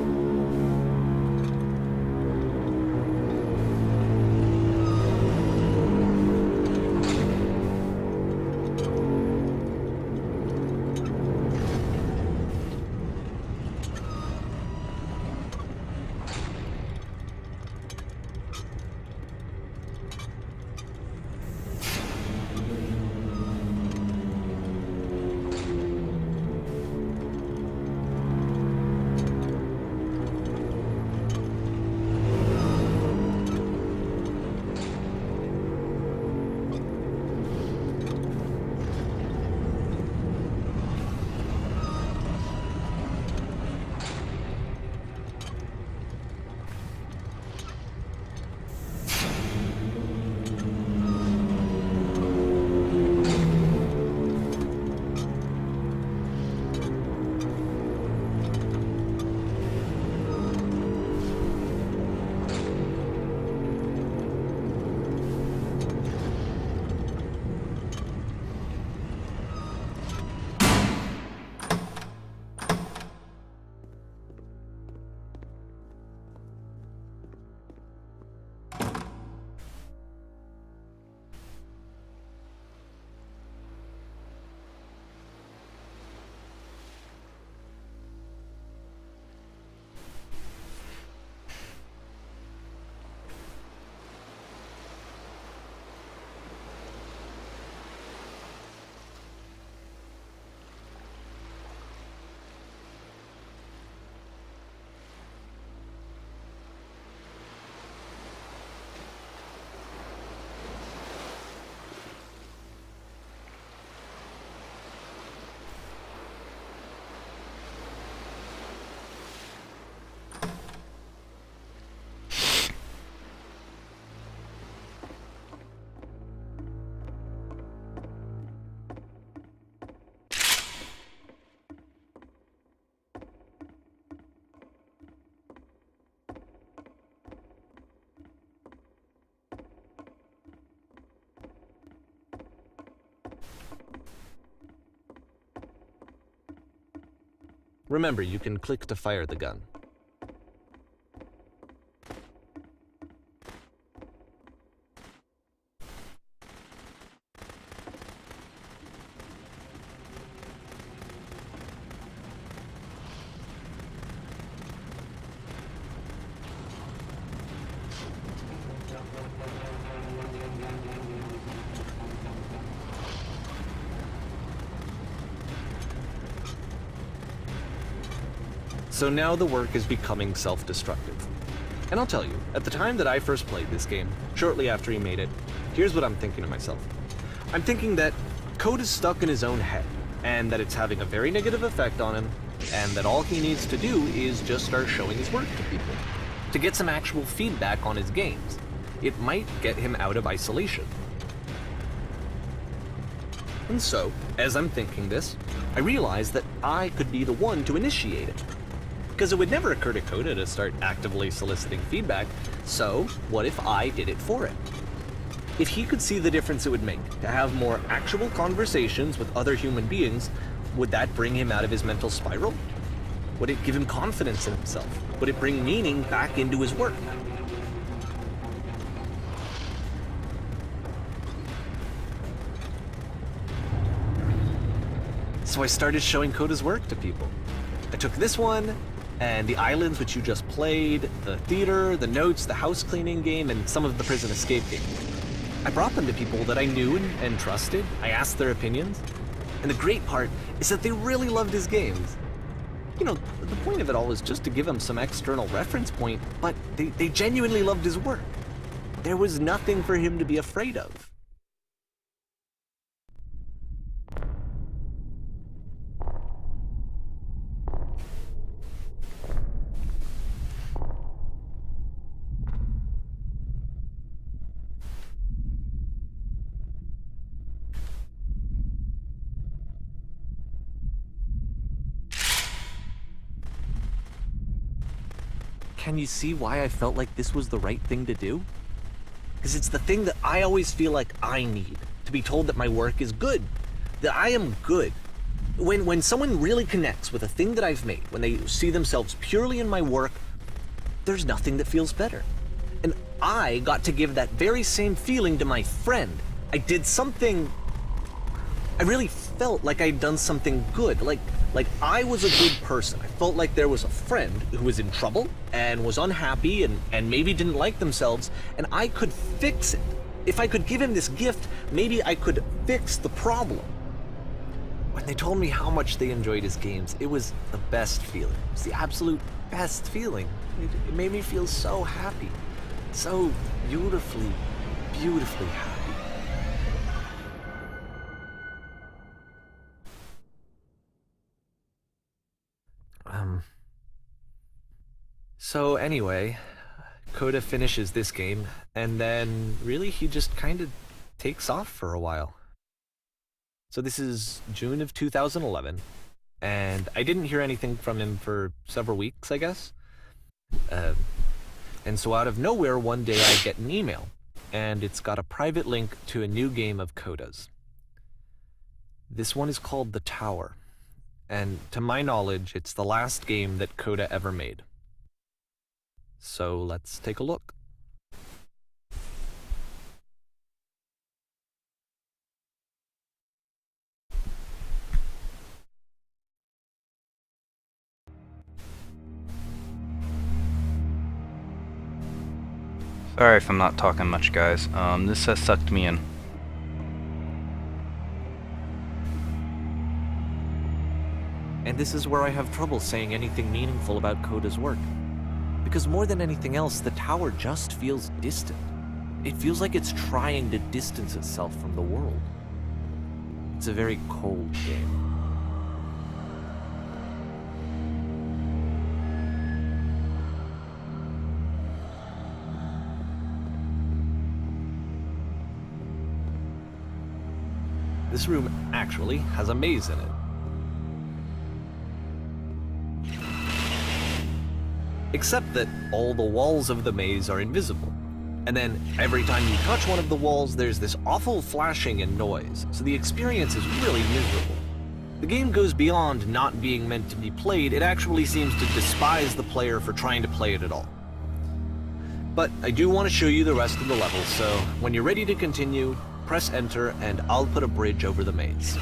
Remember, you can click to fire the gun. So now the work is becoming self-destructive. And I'll tell you, at the time that I first played this game, shortly after he made it, here's what I'm thinking to myself. I'm thinking that Code is stuck in his own head, and that it's having a very negative effect on him, and that all he needs to do is just start showing his work to people, to get some actual feedback on his games. It might get him out of isolation. And so, as I'm thinking this, I realize that I could be the one to initiate it. Because it would never occur to Coda to start actively soliciting feedback, so what if I did it for him? If he could see the difference it would make to have more actual conversations with other human beings, would that bring him out of his mental spiral? Would it give him confidence in himself? Would it bring meaning back into his work? So I started showing Coda's work to people. I took this one, and the islands which you just played, the theater, the notes, the house cleaning game, and some of the prison escape game. I brought them to people that I knew and trusted. I asked their opinions. And the great part is that they really loved his games. You know, the point of it all was just to give him some external reference point, but they genuinely loved his work. There was nothing for him to be afraid of. Can you see why I felt like this was the right thing to do? Because it's the thing that I always feel like I need, to be told that my work is good, that I am good. When someone really connects with a thing that I've made, when they see themselves purely in my work, there's nothing that feels better. And I got to give that very same feeling to my friend. I did something... I really felt like I'd done something good, like I was a good person. I felt like there was a friend who was in trouble and was unhappy and maybe didn't like themselves, and I could fix it. If I could give him this gift, maybe I could fix the problem. When they told me how much they enjoyed his games, it was the best feeling. It was the absolute best feeling. It made me feel so happy. So beautifully, beautifully happy. So anyway, Coda finishes this game, and then really he just kind of takes off for a while. So this is June of 2011, and I didn't hear anything from him for several weeks, I guess. And so out of nowhere, one day I get an email, and it's got a private link to a new game of Coda's. This one is called The Tower, and to my knowledge, it's the last game that Coda ever made. So let's take a look. Sorry if I'm not talking much, guys. This has sucked me in. And this is where I have trouble saying anything meaningful about Coda's work. Because more than anything else, the tower just feels distant. It feels like it's trying to distance itself from the world. It's a very cold game. This room actually has a maze in it. Except that all the walls of the maze are invisible. And then every time you touch one of the walls, there's this awful flashing and noise, so the experience is really miserable. The game goes beyond not being meant to be played, it actually seems to despise the player for trying to play it at all. But I do want to show you the rest of the level, so when you're ready to continue, press enter and I'll put a bridge over the maze.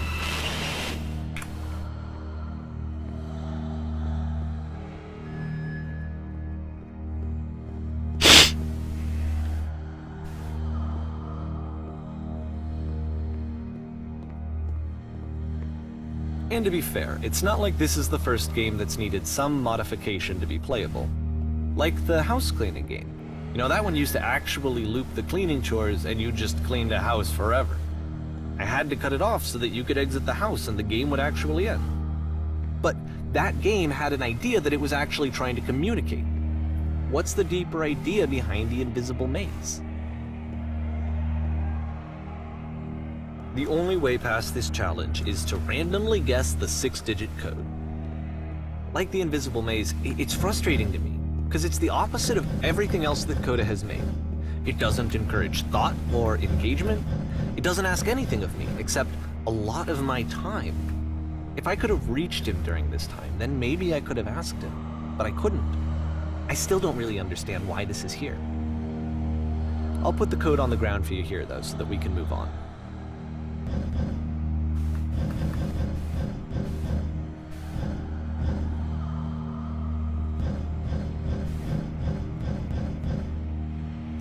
And to be fair, it's not like this is the first game that's needed some modification to be playable. Like the house cleaning game. You know, that one used to actually loop the cleaning chores and you just cleaned a house forever. I had to cut it off so that you could exit the house and the game would actually end. But that game had an idea that it was actually trying to communicate. What's the deeper idea behind the invisible maze? The only way past this challenge is to randomly guess the 6-digit code. Like the invisible maze, it's frustrating to me, because it's the opposite of everything else that Coda has made. It doesn't encourage thought or engagement. It doesn't ask anything of me except a lot of my time. If I could have reached him during this time, then maybe I could have asked him, but I couldn't. I still don't really understand why this is here. I'll put the code on the ground for you here, though, so that we can move on.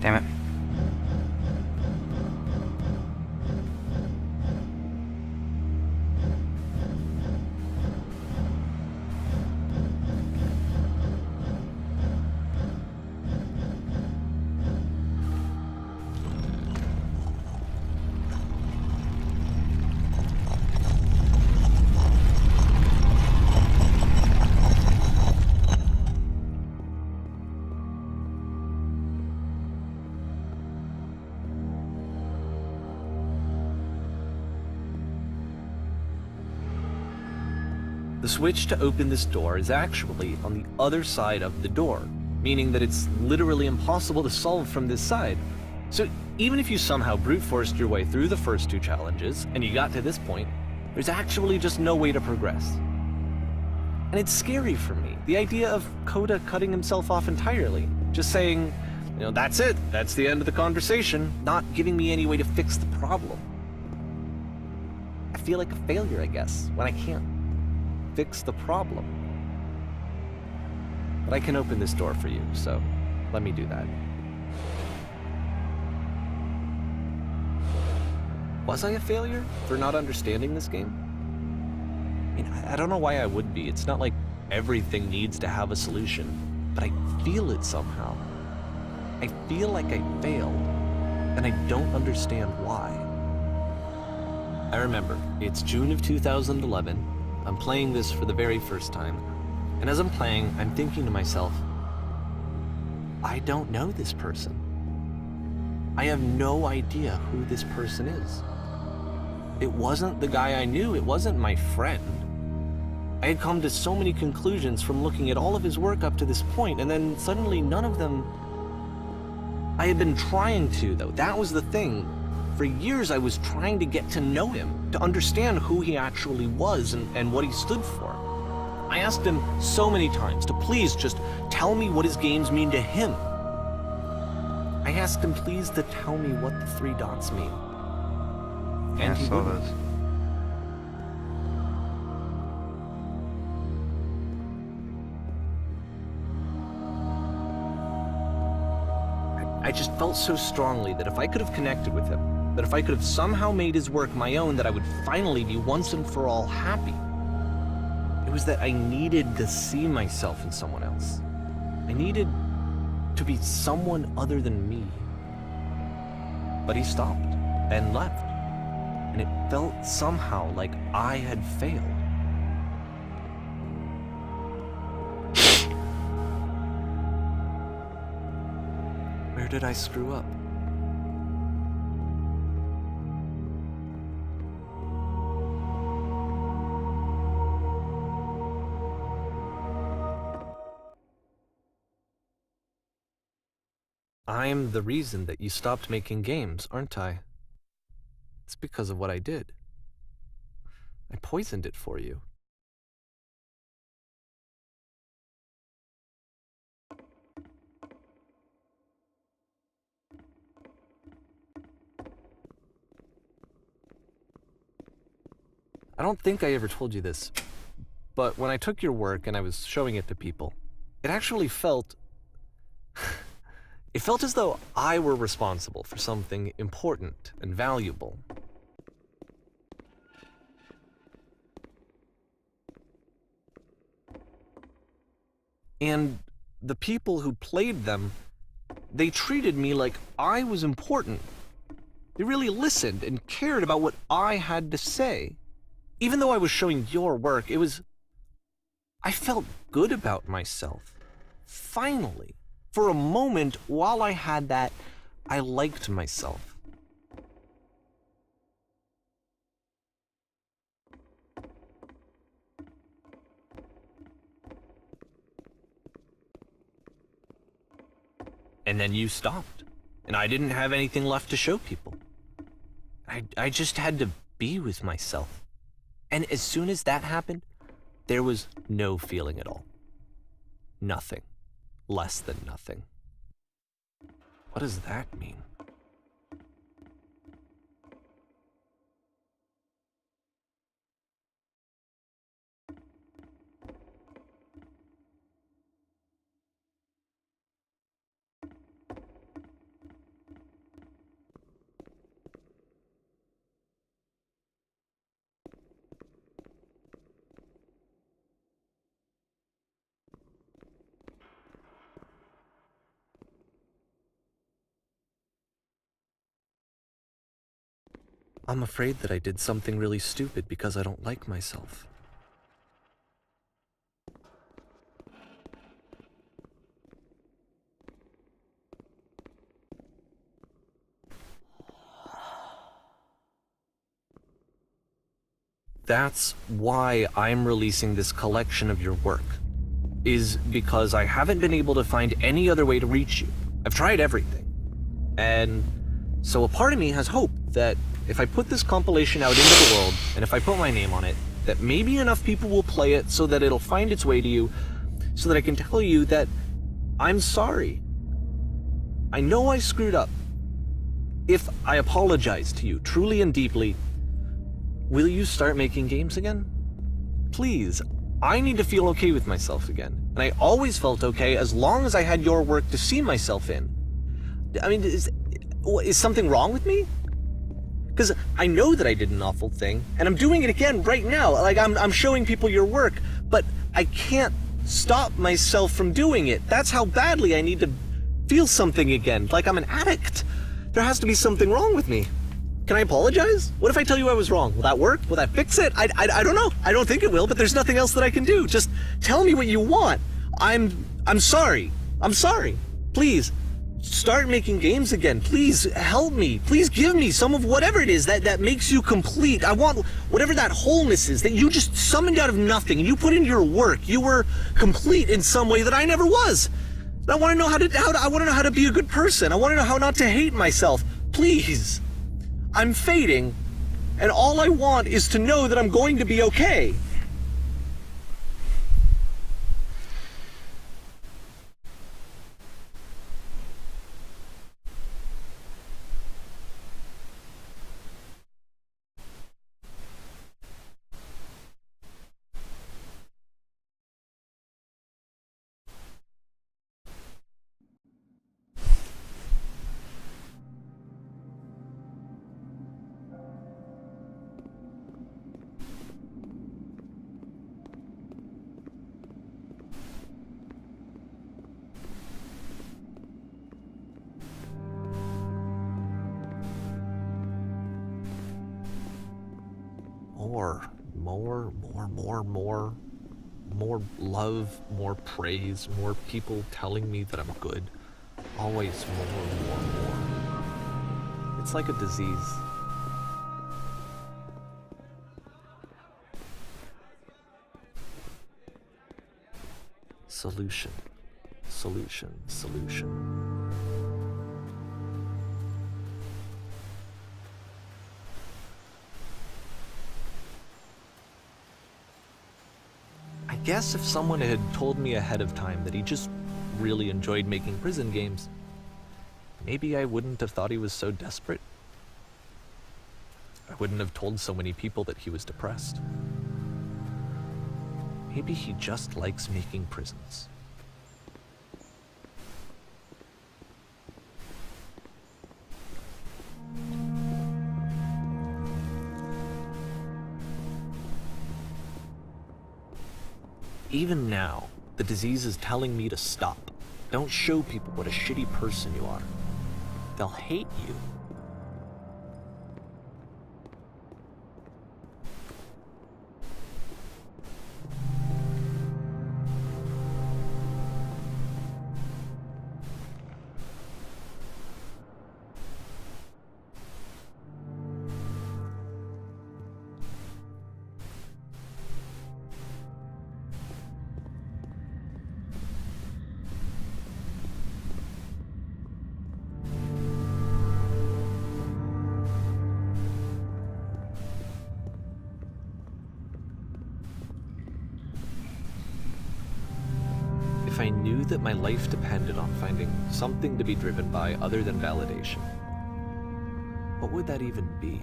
Damn it. The switch to open this door is actually on the other side of the door, meaning that it's literally impossible to solve from this side. So even if you somehow brute forced your way through the first two challenges and you got to this point, there's actually just no way to progress. And it's scary for me, the idea of Kota cutting himself off entirely, just saying, that's it, that's the end of the conversation, not giving me any way to fix the problem. I feel like a failure, I guess, when I can't fix the problem. But I can open this door for you, so let me do that. Was I a failure for not understanding this game? I mean, I don't know why I would be. It's not like everything needs to have a solution, but I feel it somehow. I feel like I failed, and I don't understand why. I remember, it's June of 2011. I'm playing this for the very first time, and as I'm playing, I'm thinking to myself, I don't know this person. I have no idea who this person is. It wasn't the guy I knew, it wasn't my friend. I had come to so many conclusions from looking at all of his work up to this point, and then suddenly none of them... I had been trying to, though. That was the thing. For years I was trying to get to know him, to understand who he actually was and what he stood for. I asked him so many times to please just tell me what his games mean to him. I asked him please to tell me what the 3 dots mean. And he wouldn't. I just felt so strongly that if I could have connected with him, that if I could have somehow made his work my own, that I would finally be once and for all happy. It was that I needed to see myself in someone else. I needed to be someone other than me. But he stopped and left, and it felt somehow like I had failed. Where did I screw up? I'm the reason that you stopped making games, aren't I? It's because of what I did. I poisoned it for you. I don't think I ever told you this, but when I took your work and I was showing it to people, it actually felt... It felt as though I were responsible for something important and valuable. And the people who played them, they treated me like I was important. They really listened and cared about what I had to say. Even though I was showing your work, I felt good about myself. Finally. For a moment, while I had that, I liked myself. And then you stopped. and I didn't have anything left to show people. I just had to be with myself. And as soon as that happened, there was no feeling at all. Nothing. Less than nothing. What does that mean? I'm afraid that I did something really stupid because I don't like myself. That's why I'm releasing this collection of your work, is because I haven't been able to find any other way to reach you. I've tried everything. And so a part of me has hope that if I put this compilation out into the world, and if I put my name on it, that maybe enough people will play it so that it'll find its way to you, so that I can tell you that I'm sorry. I know I screwed up. If I apologize to you truly and deeply, will you start making games again? Please, I need to feel okay with myself again. And I always felt okay as long as I had your work to see myself in. I mean, is something wrong with me? Because I know that I did an awful thing, and I'm doing it again right now. Like, I'm showing people your work, but I can't stop myself from doing it. That's how badly I need to feel something again, like I'm an addict. There has to be something wrong with me. Can I apologize? What if I tell you I was wrong? Will that work? Will that fix it? I don't know. I don't think it will, but there's nothing else that I can do. Just tell me what you want. I'm sorry. I'm sorry. Please, start making games again. Please help me. Please give me some of whatever it is that makes you complete. I want whatever that wholeness is that you just summoned out of nothing and you put into your work. You were complete in some way that I never was. I want to know I want to know how to be a good person. I want to know how not to hate myself. Please. I'm fading, and all I want is to know that I'm going to be okay. More love, more praise, more people telling me that I'm good. Always more. It's like a disease. Solution. I guess if someone had told me ahead of time that he just really enjoyed making prison games, maybe I wouldn't have thought he was so desperate. I wouldn't have told so many people that he was depressed. Maybe he just likes making prisons. Even now, the disease is telling me to stop. Don't show people what a shitty person you are. They'll hate you. knew that my life depended on finding something to be driven by other than validation, what would that even be?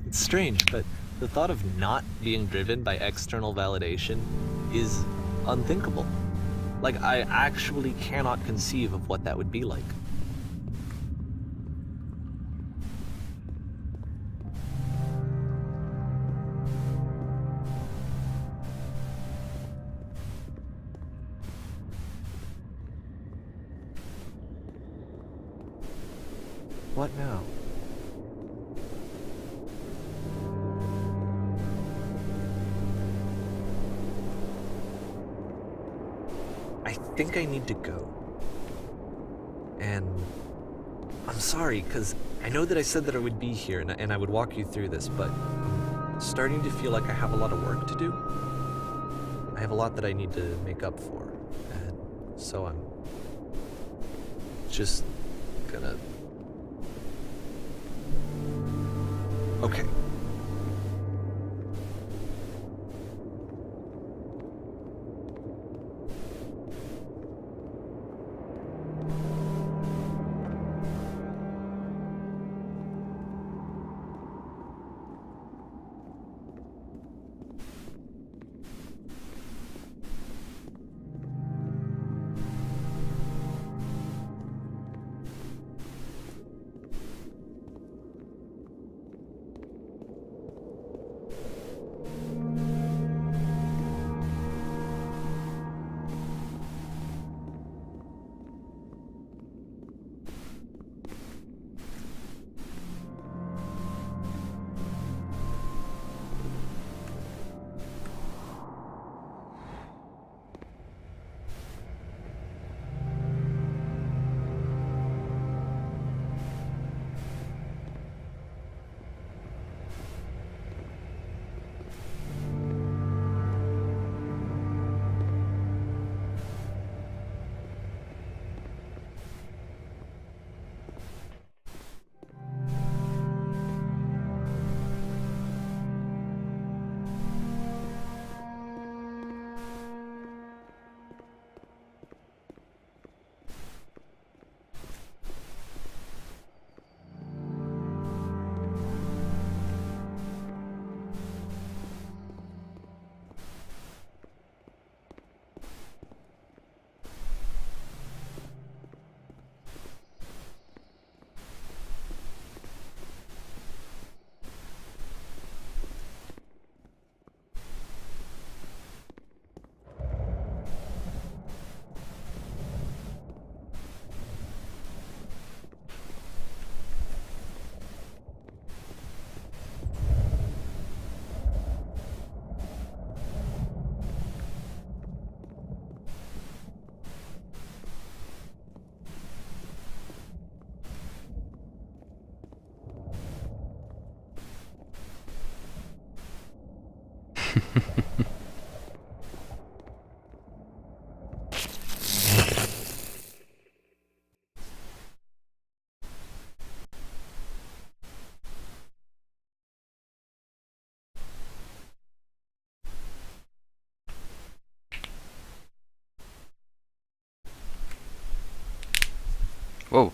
It's strange, but the thought of not being driven by external validation is unthinkable. Like, I actually cannot conceive of what that would be like. What now? I think I need to go. And I'm sorry, because I know that I said that I would be here and I would walk you through this, but I'm starting to feel like I have a lot of work to do. I have a lot that I need to make up for, and so I'm just gonna... Okay. Whoa.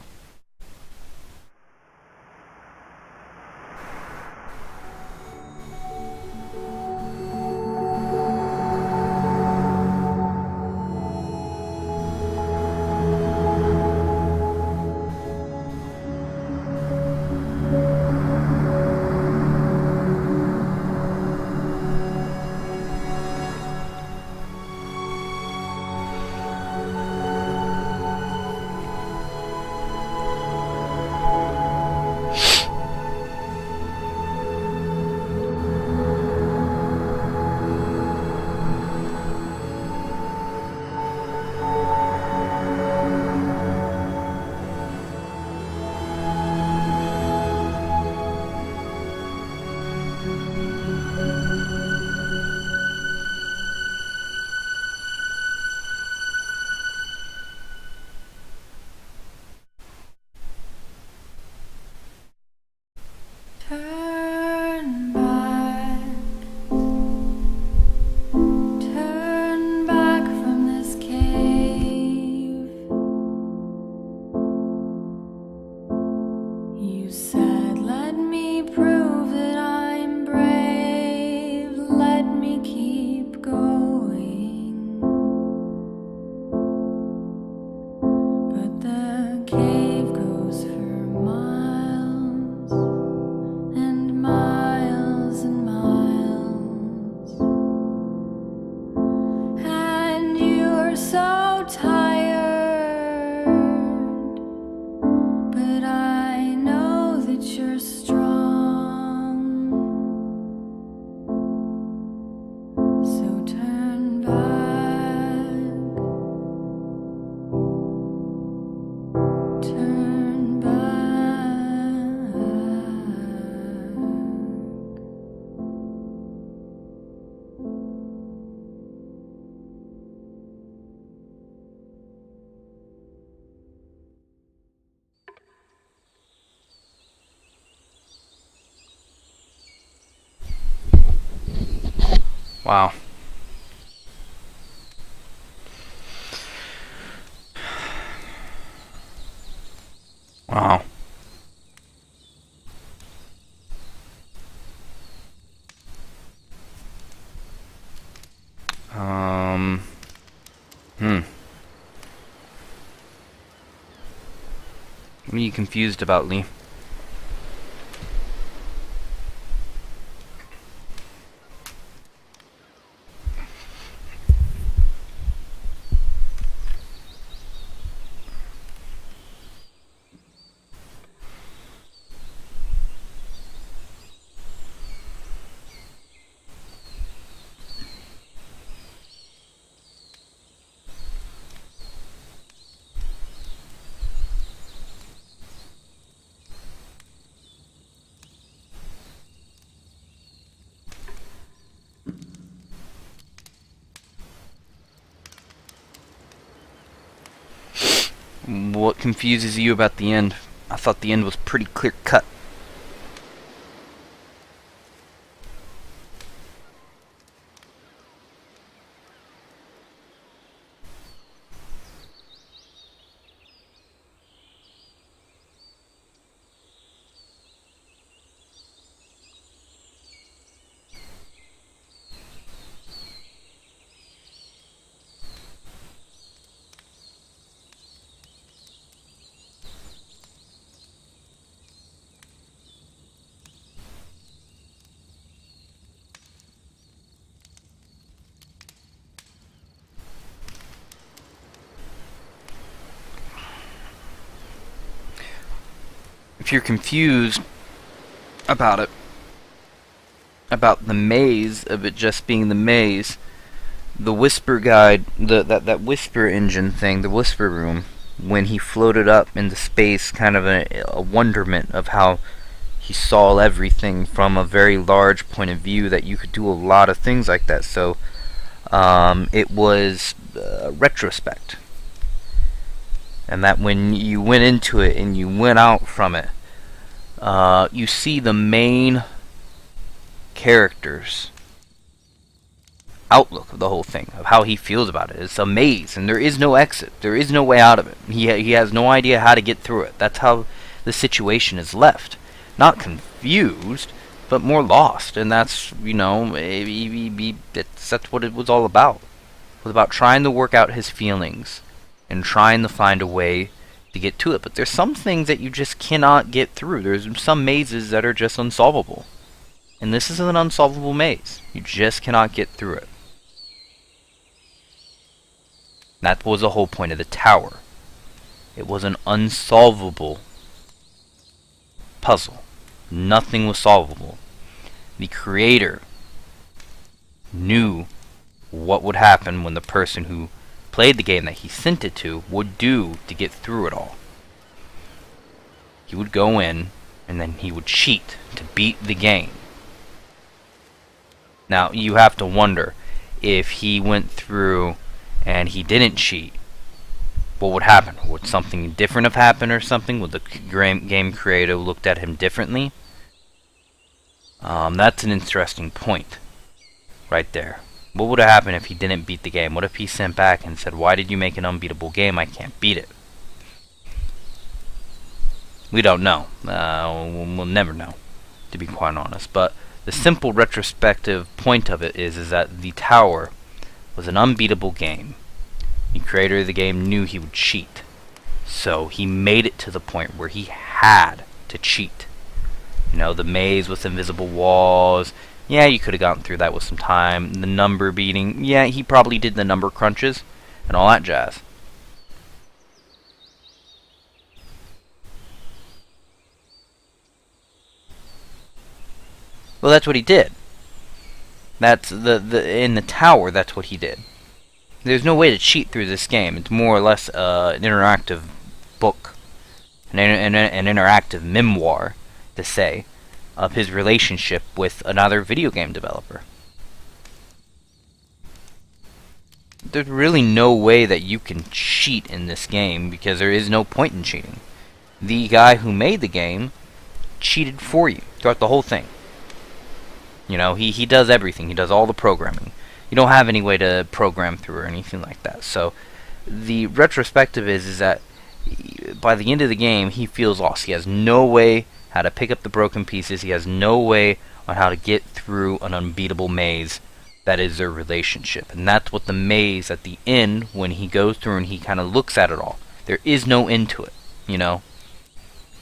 Wow. Wow. What are you confused about, Lee? What confuses you about the end? I thought the end was pretty clear cut. If you're confused about it, about the maze of it just being the maze, the whisper guide, that whisper engine thing, the whisper room, when he floated up into space, kind of a wonderment of how he saw everything from a very large point of view, that you could do a lot of things like that. So it was retrospect, and that when you went into it and you went out from it, you see the main character's outlook of the whole thing, of how he feels about it. It's a maze, and there is no exit. There is no way out of it. He has no idea how to get through it. That's how the situation is left. Not confused, but more lost. And that's, you know, that's what it was all about. It was about trying to work out his feelings and trying to find a way to get to it. But there's some things that you just cannot get through. There's some mazes that are just unsolvable. And this is an unsolvable maze. You just cannot get through it. That was the whole point of the tower. It was an unsolvable puzzle. Nothing was solvable. The creator knew what would happen when the person who played the game that he sent it to would do to get through it all. He would go in and then he would cheat to beat the game. Now you have to wonder, if he went through and he didn't cheat, what would happen? Would something different have happened or something? Would the game creator looked at him differently? That's an interesting point right there. What would have happened if he didn't beat the game? What if he sent back and said, "Why did you make an unbeatable game? I can't beat it"? We don't know. We'll never know, to be quite honest. But the simple retrospective point of it is that the tower was an unbeatable game. The creator of the game knew he would cheat, so he made it to the point where he had to cheat. You know, the maze with invisible walls. Yeah, you could have gotten through that with some time. The number beating. Yeah, he probably did the number crunches and all that jazz. Well, that's what he did. That's in the tower, that's what he did. There's no way to cheat through this game. It's more or less an interactive book, an interactive memoir, to say, of his relationship with another video game developer. There's really no way that you can cheat in this game, because there is no point in cheating. The guy who made the game cheated for you throughout the whole thing. You know, he does everything. He does all the programming. You don't have any way to program through or anything like that. So the retrospective is that by the end of the game, he feels lost. He has no way how to pick up the broken pieces. He has no way on how to get through an unbeatable maze that is their relationship. And that's what the maze at the end, when he goes through and he kind of looks at it all, there is no end to it, you know.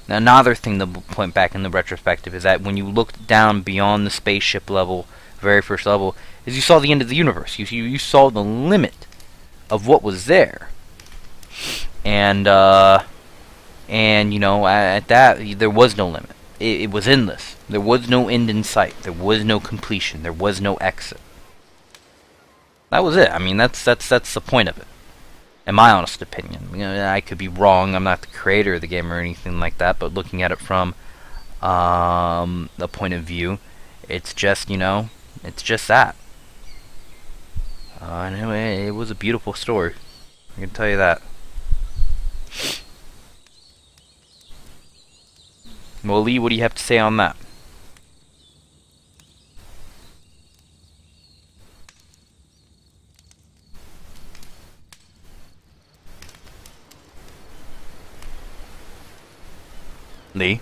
Now, another thing to point back in the retrospective is that when you looked down beyond the spaceship level, very first level, is you saw the end of the universe. You saw the limit of what was there. And you know, at that, there was no limit. It was endless. There was no end in sight. There was no completion. There was no exit. That was it. I mean, that's the point of it, in my honest opinion. You know, I could be wrong. I'm not the creator of the game or anything like that. But looking at it from the point of view, it's just, you know, it's just that. Anyway, it was a beautiful story. I can tell you that. Well, Lee, what do you have to say on that? Lee?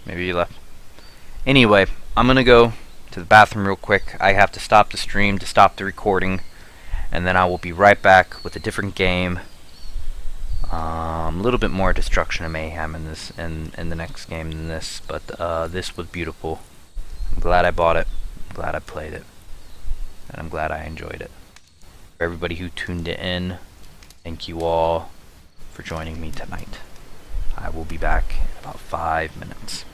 Maybe you left. Anyway, I'm gonna go to the bathroom real quick. I have to stop the stream to stop the recording, and then I will be right back with a different game. A little bit more destruction and mayhem in this, in the next game than this, but this was beautiful. I'm glad I bought it. I'm glad I played it, and I'm glad I enjoyed it. For everybody who tuned in, thank you all for joining me tonight. I will be back in about 5 minutes.